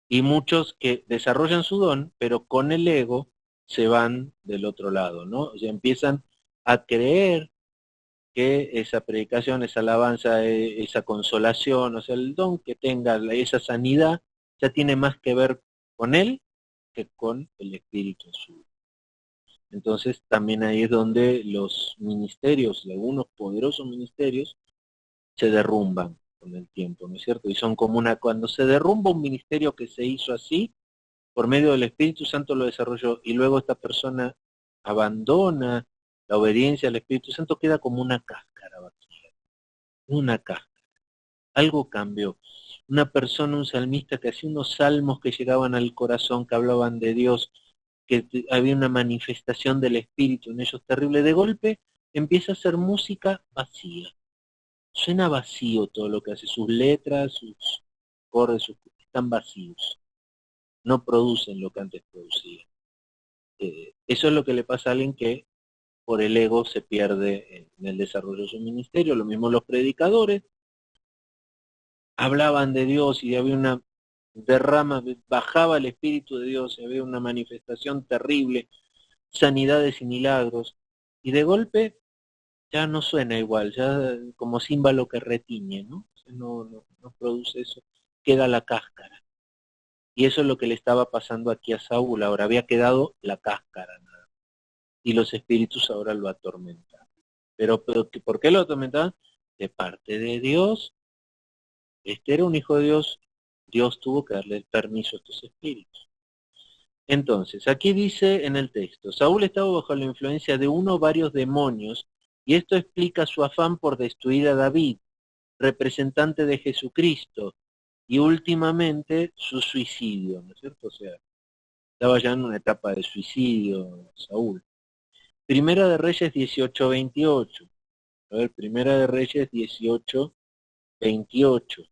Y muchos que desarrollan su don, pero con el ego se van del otro lado, ¿no? O sea, empiezan a creer que esa predicación, esa alabanza, esa consolación, o sea, el don que tenga, esa sanidad, ya tiene más que ver con él que con el Espíritu en su vida. Entonces también ahí es donde los ministerios, algunos poderosos ministerios, se derrumban con el tiempo, ¿no es cierto? Y son como cuando se derrumba un ministerio que se hizo así, por medio del Espíritu Santo lo desarrolló, y luego esta persona abandona la obediencia al Espíritu Santo, queda como una cáscara vacía, una cáscara. Algo cambió. Una persona, un salmista que hacía unos salmos que llegaban al corazón, que hablaban de Dios, que había una manifestación del Espíritu en ellos terrible, de golpe empieza a hacer música vacía. Suena vacío todo lo que hace, sus letras, sus acordes, están vacíos. No producen lo que antes producía. Eso es lo que le pasa a alguien que por el ego se pierde en el desarrollo de su ministerio. Lo mismo los predicadores, hablaban de Dios y había una derrama, bajaba el Espíritu de Dios, y había una manifestación terrible, sanidades y milagros, y de golpe ya no suena igual, ya como címbalo que retiñe, ¿no? No produce eso, queda la cáscara. Y eso es lo que le estaba pasando aquí a Saúl, ahora había quedado la cáscara, nada. Y los espíritus ahora lo atormentan. Pero ¿por qué lo atormentaban? De parte de Dios. Este era un hijo de Dios, Dios tuvo que darle el permiso a estos espíritus. Entonces, aquí dice en el texto, Saúl estaba bajo la influencia de uno o varios demonios, y esto explica su afán por destruir a David, representante de Jesucristo, y últimamente su suicidio, ¿no es cierto? O sea, estaba ya en una etapa de suicidio Saúl. Primera de Reyes 18:28. A ver, Primera de Reyes 18:28.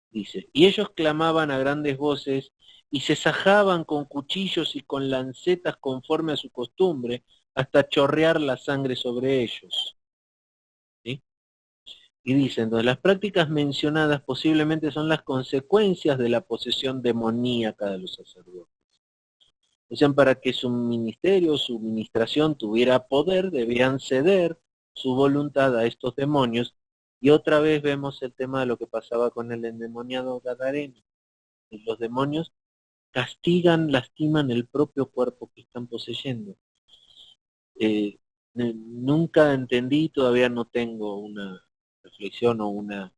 Dice, y ellos clamaban a grandes voces y se sajaban con cuchillos y con lancetas conforme a su costumbre, hasta chorrear la sangre sobre ellos. ¿Sí? Y dicen, entonces, las prácticas mencionadas posiblemente son las consecuencias de la posesión demoníaca de los sacerdotes. O sea, para que su ministerio, su ministración tuviera poder, debían ceder su voluntad a estos demonios. Y otra vez vemos el tema de lo que pasaba con el endemoniado Gadareno. Y los demonios castigan, lastiman el propio cuerpo que están poseyendo. Nunca entendí, todavía no tengo una reflexión o una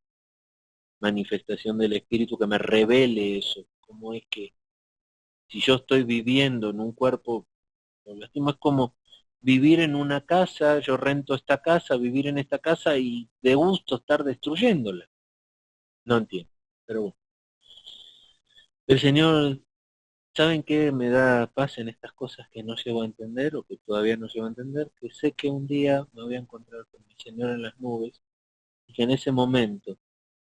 manifestación del espíritu que me revele eso. Cómo es que si yo estoy viviendo en un cuerpo, lo lastimo, es como vivir en una casa, yo rento esta casa, vivir en esta casa y de gusto estar destruyéndola. No entiendo, pero bueno. El Señor, ¿saben qué me da paz en estas cosas que no llego a entender o que todavía no llego a entender? Que sé que un día me voy a encontrar con mi Señor en las nubes y que en ese momento,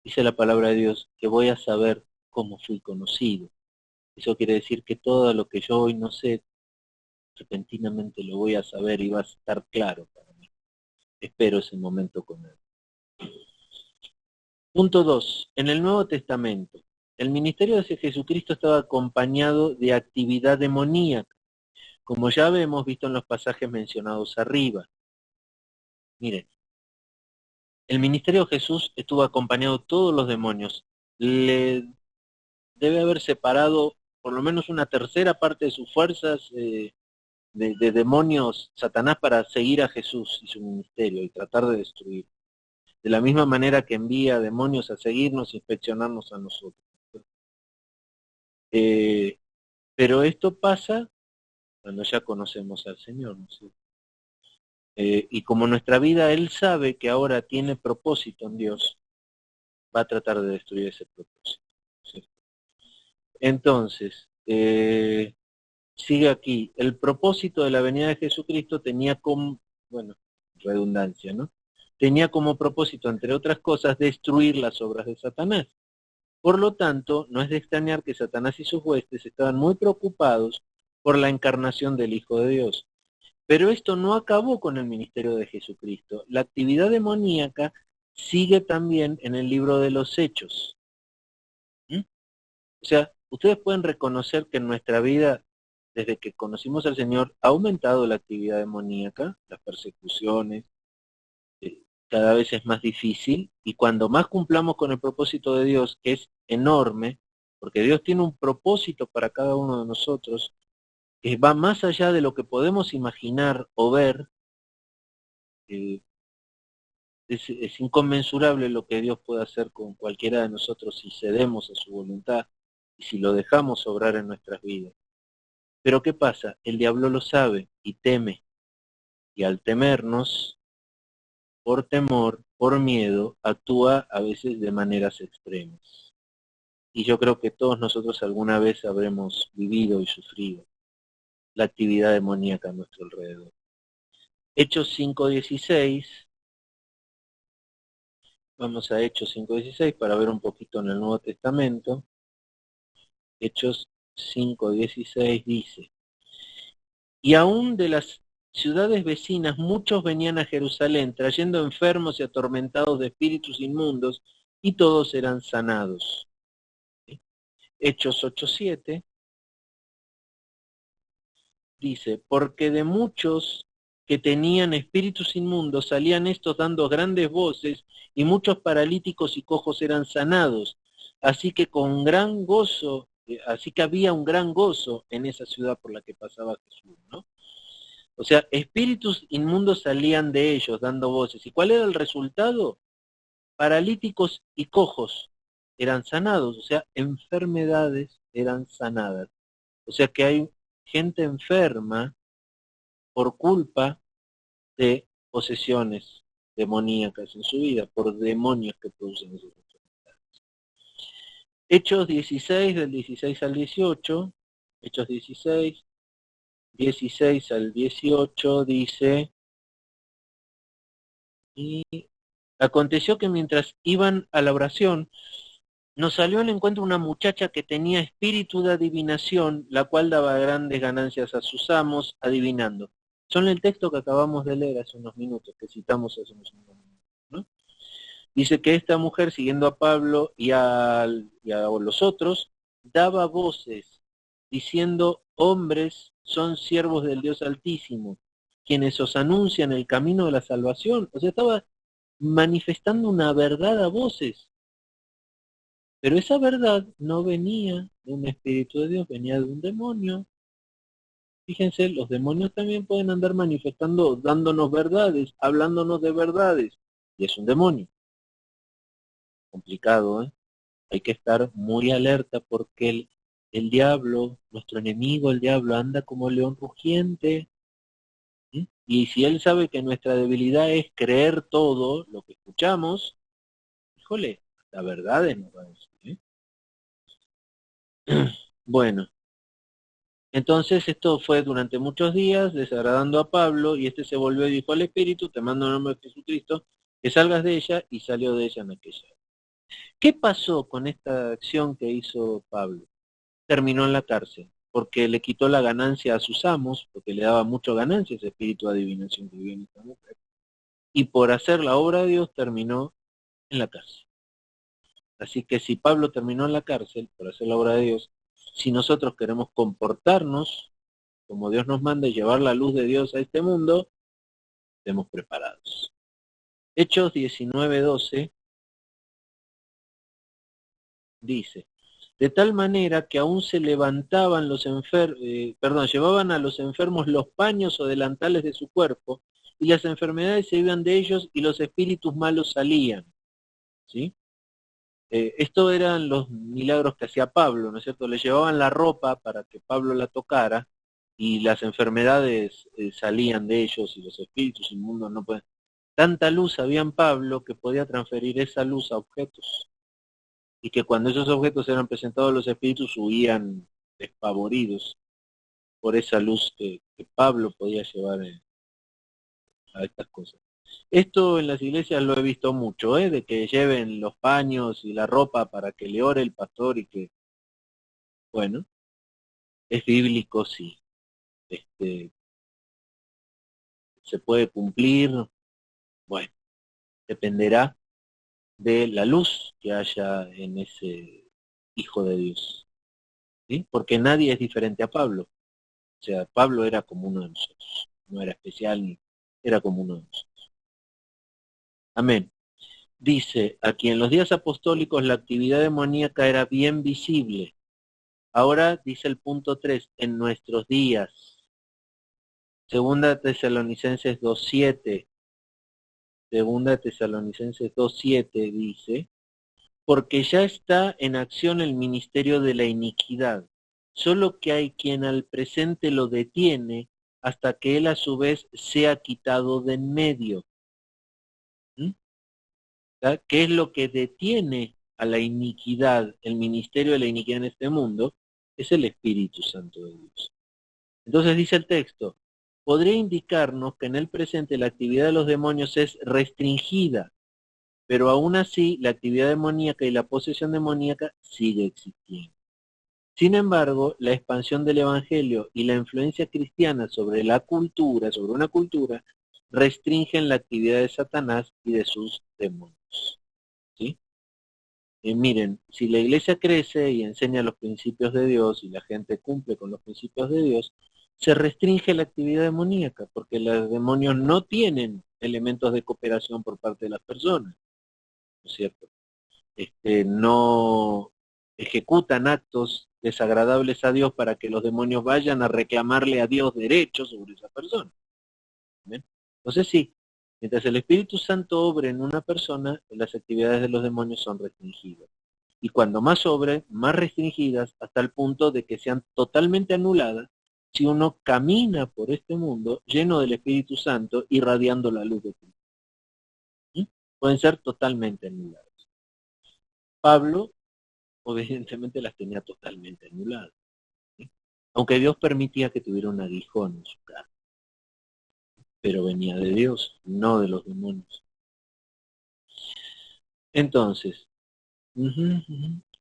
dice la palabra de Dios, que voy a saber cómo fui conocido. Eso quiere decir que todo lo que yo hoy no sé, repentinamente lo voy a saber y va a estar claro para mí. Espero ese momento con Él. Punto 2. En el Nuevo Testamento, el ministerio de Jesucristo estaba acompañado de actividad demoníaca, como ya hemos visto en los pasajes mencionados arriba. Miren, el ministerio de Jesús estuvo acompañado de todos los demonios. Le debe haber separado por lo menos una tercera parte de sus fuerzas de demonios, Satanás, para seguir a Jesús y su ministerio y tratar de destruir. De la misma manera que envía demonios a seguirnos, inspeccionarnos a nosotros. Pero esto pasa cuando ya conocemos al Señor, ¿no? ¿Sí? Y como nuestra vida, Él sabe que ahora tiene propósito en Dios, va a tratar de destruir ese propósito. ¿Sí? Entonces, sigue aquí, el propósito de la venida de Jesucristo tenía como, bueno, redundancia, ¿no? Tenía como propósito, entre otras cosas, destruir las obras de Satanás. Por lo tanto, no es de extrañar que Satanás y sus huestes estaban muy preocupados por la encarnación del Hijo de Dios. Pero esto no acabó con el ministerio de Jesucristo. La actividad demoníaca sigue también en el libro de los Hechos. ¿Mm? O sea, ustedes pueden reconocer que en nuestra vida, desde que conocimos al Señor, ha aumentado la actividad demoníaca, las persecuciones, cada vez es más difícil, y cuando más cumplamos con el propósito de Dios, que es enorme, porque Dios tiene un propósito para cada uno de nosotros, que va más allá de lo que podemos imaginar o ver. Es inconmensurable lo que Dios puede hacer con cualquiera de nosotros si cedemos a su voluntad y si lo dejamos obrar en nuestras vidas. Pero ¿qué pasa? El diablo lo sabe y teme, y al temernos, por temor, por miedo, actúa a veces de maneras extremas. Y yo creo que todos nosotros alguna vez habremos vivido y sufrido la actividad demoníaca a nuestro alrededor. Hechos 5:16, vamos a Hechos 5:16 para ver un poquito en el Nuevo Testamento. Hechos 5:16 dice: y aún de las ciudades vecinas muchos venían a Jerusalén, trayendo enfermos y atormentados de espíritus inmundos, y todos eran sanados. Hechos 8:7 dice: porque de muchos que tenían espíritus inmundos salían estos dando grandes voces, y muchos paralíticos y cojos eran sanados. Así que con gran gozo, así que había un gran gozo en esa ciudad por la que pasaba Jesús, ¿no? O sea, espíritus inmundos salían de ellos dando voces. ¿Y cuál era el resultado? Paralíticos y cojos eran sanados, o sea, enfermedades eran sanadas. O sea que hay gente enferma por culpa de posesiones demoníacas en su vida, por demonios que producen esas enfermedades. Hechos 16, del 16 al 18, Hechos 16, 16 al 18 dice: y aconteció que mientras iban a la oración, nos salió al encuentro una muchacha que tenía espíritu de adivinación, la cual daba grandes ganancias a sus amos adivinando. Son el texto que acabamos de leer hace unos minutos, que citamos hace unos minutos, ¿no? Dice que esta mujer, siguiendo a Pablo y a los otros, daba voces, diciendo: hombres son siervos del Dios Altísimo, quienes os anuncian el camino de la salvación. O sea, estaba manifestando una verdad a voces. Pero esa verdad no venía de un espíritu de Dios, venía de un demonio. Fíjense, los demonios también pueden andar manifestando, dándonos verdades, hablándonos de verdades. Y es un demonio. Complicado, ¿eh? Hay que estar muy alerta porque el diablo, nuestro enemigo, el diablo, anda como león rugiente. ¿Sí? Y si él sabe que nuestra debilidad es creer todo lo que escuchamos, híjole, la verdad nos va a decir, ¿eh? Bueno, entonces esto fue durante muchos días, desagradando a Pablo, y este se volvió y dijo al Espíritu: te mando en el nombre de Jesucristo, que salgas de ella, y salió de ella en aquella hora. ¿Qué pasó con esta acción que hizo Pablo? Terminó en la cárcel, porque le quitó la ganancia a sus amos, porque le daba mucho ganancia ese espíritu de adivinación que vivía en esta mujer, y por hacer la obra de Dios terminó en la cárcel. Así que si Pablo terminó en la cárcel por hacer la obra de Dios, si nosotros queremos comportarnos como Dios nos manda y llevar la luz de Dios a este mundo, estemos preparados. Hechos 19:12 dice: de tal manera que aún se levantaban los llevaban a los enfermos los paños o delantales de su cuerpo, y las enfermedades se iban de ellos y los espíritus malos salían. ¿Sí? Esto eran los milagros que hacía Pablo, ¿no es cierto? Le llevaban la ropa para que Pablo la tocara, y las enfermedades salían de ellos, y los espíritus inmundos no pueden. Tanta luz había en Pablo que podía transferir esa luz a objetos, y que cuando esos objetos eran presentados a los espíritus huían despavoridos por esa luz que Pablo podía llevar a estas cosas. Esto en las iglesias lo he visto mucho, de que lleven los paños y la ropa para que le ore el pastor, y que, bueno, es bíblico, sí. Se puede cumplir, bueno, dependerá de la luz que haya en ese Hijo de Dios, ¿sí? Porque nadie es diferente a Pablo. O sea, Pablo era como uno de nosotros, no era especial, ni era como uno de nosotros. Amén. Dice, aquí en los días apostólicos la actividad demoníaca era bien visible. Ahora dice el punto 3, en nuestros días. Segunda Tesalonicenses 2:7. Segunda Tesalonicenses 2:7 dice: porque ya está en acción el ministerio de la iniquidad, solo que hay quien al presente lo detiene hasta que él a su vez sea quitado de en medio. ¿Mm? ¿tá? ¿Qué es lo que detiene a la iniquidad, el ministerio de la iniquidad en este mundo? Es el Espíritu Santo de Dios. Entonces dice el texto, podría indicarnos que en el presente la actividad de los demonios es restringida, pero aún así la actividad demoníaca y la posesión demoníaca sigue existiendo. Sin embargo, la expansión del Evangelio y la influencia cristiana sobre la cultura, sobre una cultura, restringen la actividad de Satanás y de sus demonios. ¿Sí? Miren, si la iglesia crece y enseña los principios de Dios y la gente cumple con los principios de Dios, se restringe la actividad demoníaca, porque los demonios no tienen elementos de cooperación por parte de las personas, ¿no es cierto? No ejecutan actos desagradables a Dios para que los demonios vayan a reclamarle a Dios derechos sobre esa persona. ¿Bien? Entonces sí, mientras el Espíritu Santo obre en una persona, las actividades de los demonios son restringidas. Y cuando más obre, más restringidas, hasta el punto de que sean totalmente anuladas si uno camina por este mundo lleno del Espíritu Santo, irradiando la luz de Cristo. ¿Sí? Pueden ser totalmente anuladas. Pablo, evidentemente, las tenía totalmente anuladas. ¿Sí? Aunque Dios permitía que tuviera un aguijón en su cara. Pero venía de Dios, no de los demonios. Entonces,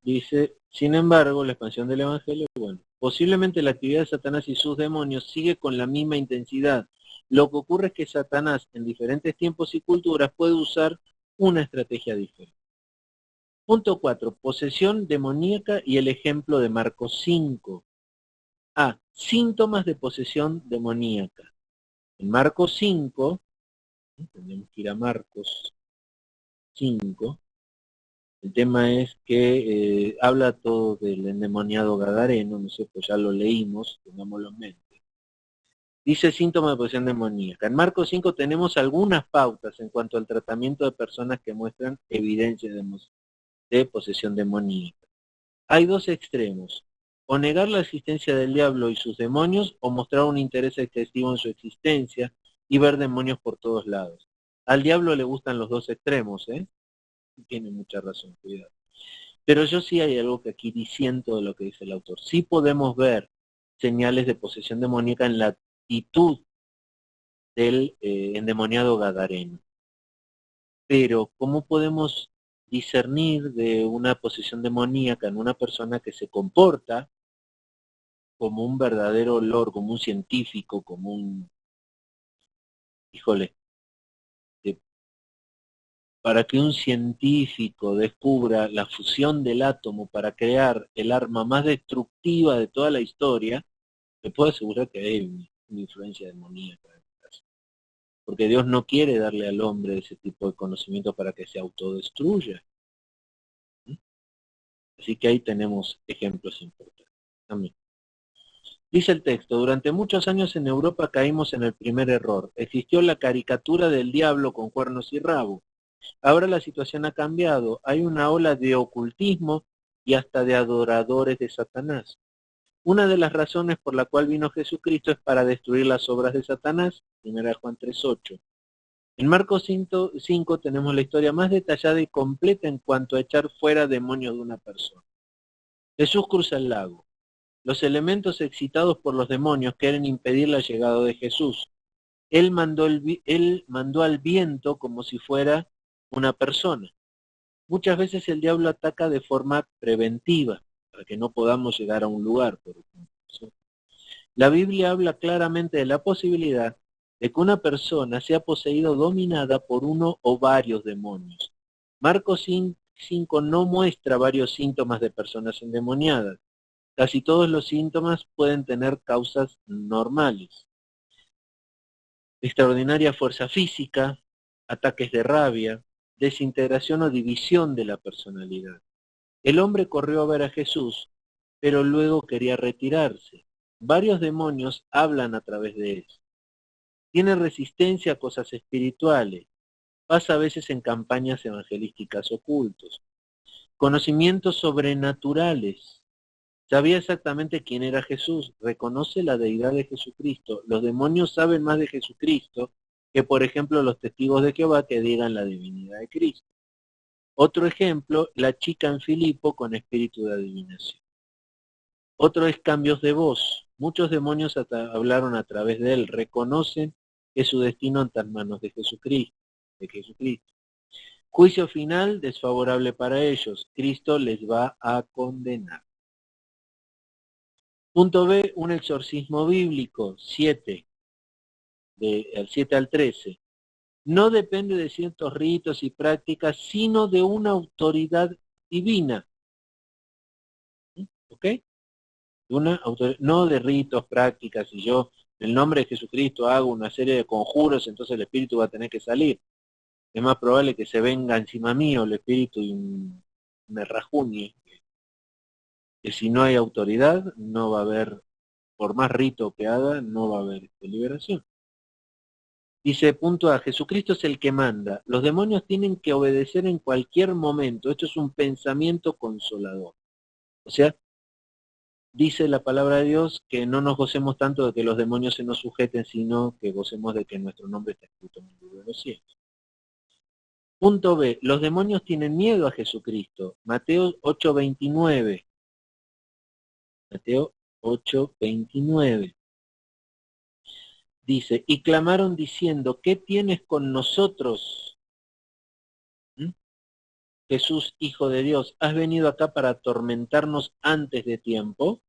dice, sin embargo, la expansión del Evangelio, bueno, posiblemente la actividad de Satanás y sus demonios sigue con la misma intensidad. Lo que ocurre es que Satanás en diferentes tiempos y culturas puede usar una estrategia diferente. Punto 4. Posesión demoníaca y el ejemplo de Marcos 5. A. Síntomas de posesión demoníaca. En Marcos 5, tenemos que ir a Marcos 5, el tema es que habla todo del endemoniado gadareno, no sé, pues ya lo leímos, tengámoslo en mente. Dice síntoma de posesión demoníaca. En Marcos 5 tenemos algunas pautas en cuanto al tratamiento de personas que muestran evidencia de posesión demoníaca. Hay dos extremos, o negar la existencia del diablo y sus demonios, o mostrar un interés excesivo en su existencia y ver demonios por todos lados. Al diablo le gustan los dos extremos, ¿eh? Tiene mucha razón, cuidado. Pero yo sí hay algo que aquí disiento de lo que dice el autor. Sí podemos ver señales de posesión demoníaca en la actitud del endemoniado gadareno. Pero, ¿cómo podemos discernir de una posesión demoníaca en una persona que se comporta como un verdadero lord, como un científico, como un... Híjole, para que un científico descubra la fusión del átomo para crear el arma más destructiva de toda la historia, te puedo asegurar que hay una influencia demoníaca. Porque Dios no quiere darle al hombre ese tipo de conocimiento para que se autodestruya. Así que ahí tenemos ejemplos importantes. También. Dice el texto, durante muchos años en Europa caímos en el primer error. Existió la caricatura del diablo con cuernos y rabo. Ahora la situación ha cambiado. Hay una ola de ocultismo y hasta de adoradores de Satanás. Una de las razones por la cual vino Jesucristo es para destruir las obras de Satanás. 1 Juan 3:8. En Marcos 5 tenemos la historia más detallada y completa en cuanto a echar fuera demonios de una persona. Jesús cruza el lago. Los elementos excitados por los demonios quieren impedir la llegada de Jesús. Él mandó al viento como si fuera una persona. Muchas veces el diablo ataca de forma preventiva, para que no podamos llegar a un lugar, por ejemplo. La Biblia habla claramente de la posibilidad de que una persona sea poseída o dominada por uno o varios demonios. Marcos 5 no muestra varios síntomas de personas endemoniadas. Casi todos los síntomas pueden tener causas normales. Extraordinaria fuerza física, ataques de rabia, desintegración o división de la personalidad. El hombre corrió a ver a Jesús, pero luego quería retirarse. Varios demonios hablan a través de él. Tiene resistencia a cosas espirituales. Pasa a veces en campañas evangelísticas ocultos. Conocimientos sobrenaturales. Sabía exactamente quién era Jesús. Reconoce la deidad de Jesucristo. Los demonios saben más de Jesucristo que, por ejemplo, los testigos de Jehová que digan la divinidad de Cristo. Otro ejemplo, la chica en Filipo con espíritu de adivinación. Otro es cambios de voz. Muchos demonios hablaron a través de él, reconocen que su destino está en manos de Jesucristo. Juicio final desfavorable para ellos. Cristo les va a condenar. Punto B, un exorcismo bíblico, 7, del 7 al 13. No depende de ciertos ritos y prácticas, sino de una autoridad divina. ¿Ok? No de ritos, prácticas, y yo en el nombre de Jesucristo hago una serie de conjuros, entonces el espíritu va a tener que salir. Es más probable que se venga encima mío el espíritu y me rajuñe. Que si no hay autoridad, no va a haber, por más rito que haga, no va a haber liberación. Dice, punto A, Jesucristo es el que manda. Los demonios tienen que obedecer en cualquier momento. Esto es un pensamiento consolador. O sea, dice la palabra de Dios que no nos gocemos tanto de que los demonios se nos sujeten, sino que gocemos de que nuestro nombre está escrito en el libro de los cielos. Punto B, los demonios tienen miedo a Jesucristo. Mateo 8:29. Mateo 8:29. Dice, y clamaron diciendo, ¿qué tienes con nosotros? Jesús, Hijo de Dios, ¿has venido acá para atormentarnos antes de tiempo?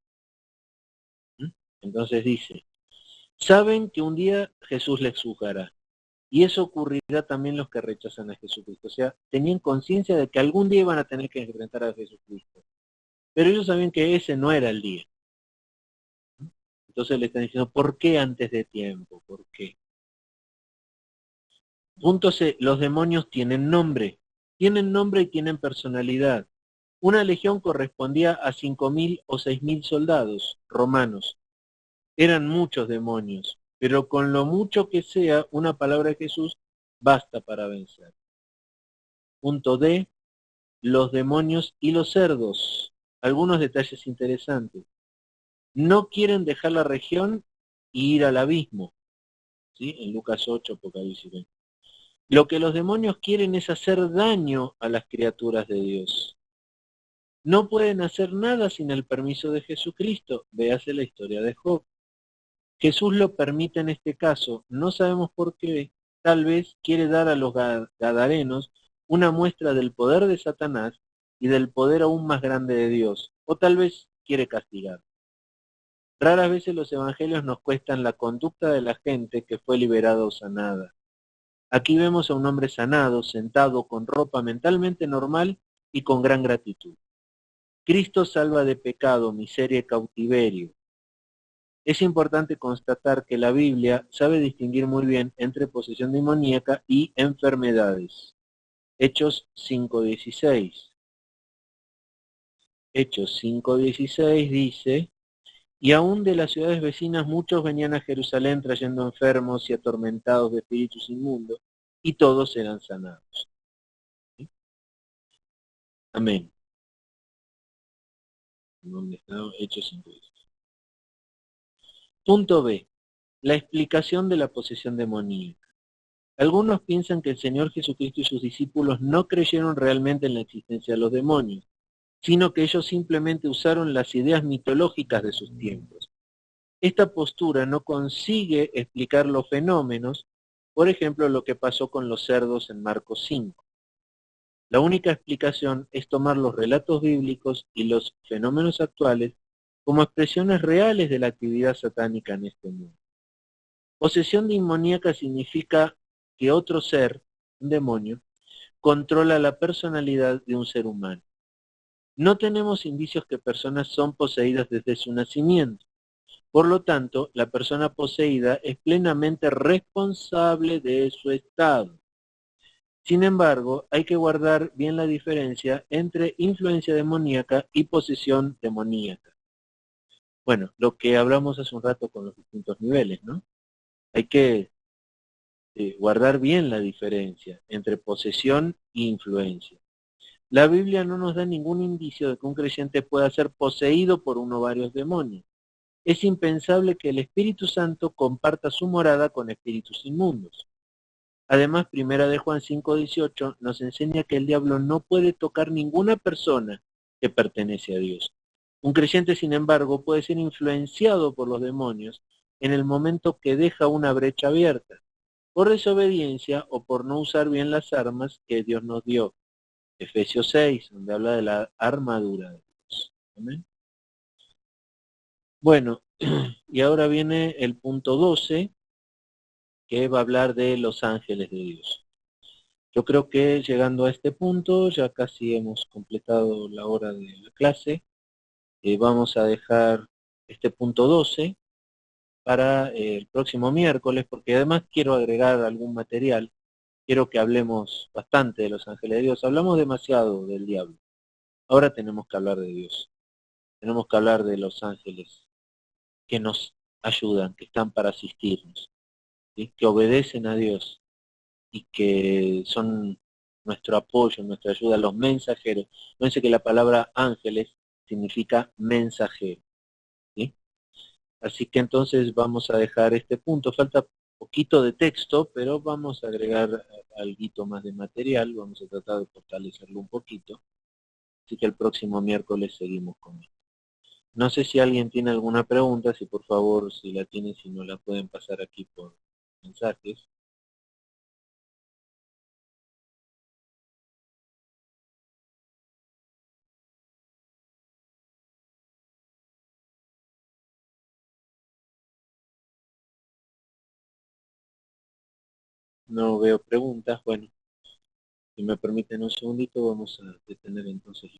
Entonces dice, saben que un día Jesús les juzgará. Y eso ocurrirá también los que rechazan a Jesucristo. O sea, tenían conciencia de que algún día iban a tener que enfrentar a Jesucristo. Pero ellos sabían que ese no era el día. Entonces le están diciendo, ¿por qué antes de tiempo? ¿Por qué? Punto C, los demonios tienen nombre. Tienen nombre y tienen personalidad. Una legión correspondía a 5.000 o 6.000 soldados romanos. Eran muchos demonios, pero con lo mucho que sea, una palabra de Jesús basta para vencer. Punto D, los demonios y los cerdos. Algunos detalles interesantes. No quieren dejar la región y ir al abismo. ¿Sí? En Lucas 8, Apocalipsis 20. Lo que los demonios quieren es hacer daño a las criaturas de Dios. No pueden hacer nada sin el permiso de Jesucristo. Véase la historia de Job. Jesús lo permite en este caso. No sabemos por qué. Tal vez quiere dar a los gadarenos una muestra del poder de Satanás y del poder aún más grande de Dios. O tal vez quiere castigar. Raras veces los evangelios nos cuestan la conducta de la gente que fue liberada o sanada. Aquí vemos a un hombre sanado, sentado, con ropa mentalmente normal y con gran gratitud. Cristo salva de pecado, miseria y cautiverio. Es importante constatar que la Biblia sabe distinguir muy bien entre posesión demoníaca y enfermedades. Hechos 5:16. Hechos 5:16 dice, y aún de las ciudades vecinas muchos venían a Jerusalén trayendo enfermos y atormentados de espíritus inmundos, y todos eran sanados. ¿Sí? Amén. ¿Dónde está? Hechos 5:16. Punto B. La explicación de la posesión demoníaca. Algunos piensan que el Señor Jesucristo y sus discípulos no creyeron realmente en la existencia de los demonios, sino que ellos simplemente usaron las ideas mitológicas de sus tiempos. Esta postura no consigue explicar los fenómenos, por ejemplo, lo que pasó con los cerdos en Marcos 5. La única explicación es tomar los relatos bíblicos y los fenómenos actuales como expresiones reales de la actividad satánica en este mundo. Posesión demoníaca significa que otro ser, un demonio, controla la personalidad de un ser humano. No tenemos indicios que personas son poseídas desde su nacimiento. Por lo tanto, la persona poseída es plenamente responsable de su estado. Sin embargo, hay que guardar bien la diferencia entre influencia demoníaca y posesión demoníaca. Bueno, lo que hablamos hace un rato con los distintos niveles, ¿no? Hay que guardar bien la diferencia entre posesión e influencia. La Biblia no nos da ningún indicio de que un creyente pueda ser poseído por uno o varios demonios. Es impensable que el Espíritu Santo comparta su morada con espíritus inmundos. Además, primera de Juan 5:18 nos enseña que el diablo no puede tocar ninguna persona que pertenece a Dios. Un creyente, sin embargo, puede ser influenciado por los demonios en el momento que deja una brecha abierta, por desobediencia o por no usar bien las armas que Dios nos dio. Efesios 6, donde habla de la armadura de Dios. ¿Amén? Bueno, y ahora viene el punto 12, que va a hablar de los ángeles de Dios. Yo creo que llegando a este punto ya casi hemos completado la hora de la clase. Vamos a dejar este punto 12 para el próximo miércoles, porque además quiero agregar algún material. Quiero que hablemos bastante de los ángeles de Dios. Hablamos demasiado del diablo. Ahora tenemos que hablar de Dios. Tenemos que hablar de los ángeles que nos ayudan, que están para asistirnos, ¿sí? Que obedecen a Dios y que son nuestro apoyo, nuestra ayuda, los mensajeros. Fíjense que la palabra ángeles significa mensajero, ¿sí? Así que entonces vamos a dejar este punto. Falta poquito de texto, pero vamos a agregar algo más de material. Vamos a tratar de fortalecerlo un poquito. Así que el próximo miércoles seguimos con esto. No sé si alguien tiene alguna pregunta, si por favor, si la tienen, si no la pueden pasar aquí por mensajes. No veo preguntas. Bueno, si me permiten un segundito, vamos a detener entonces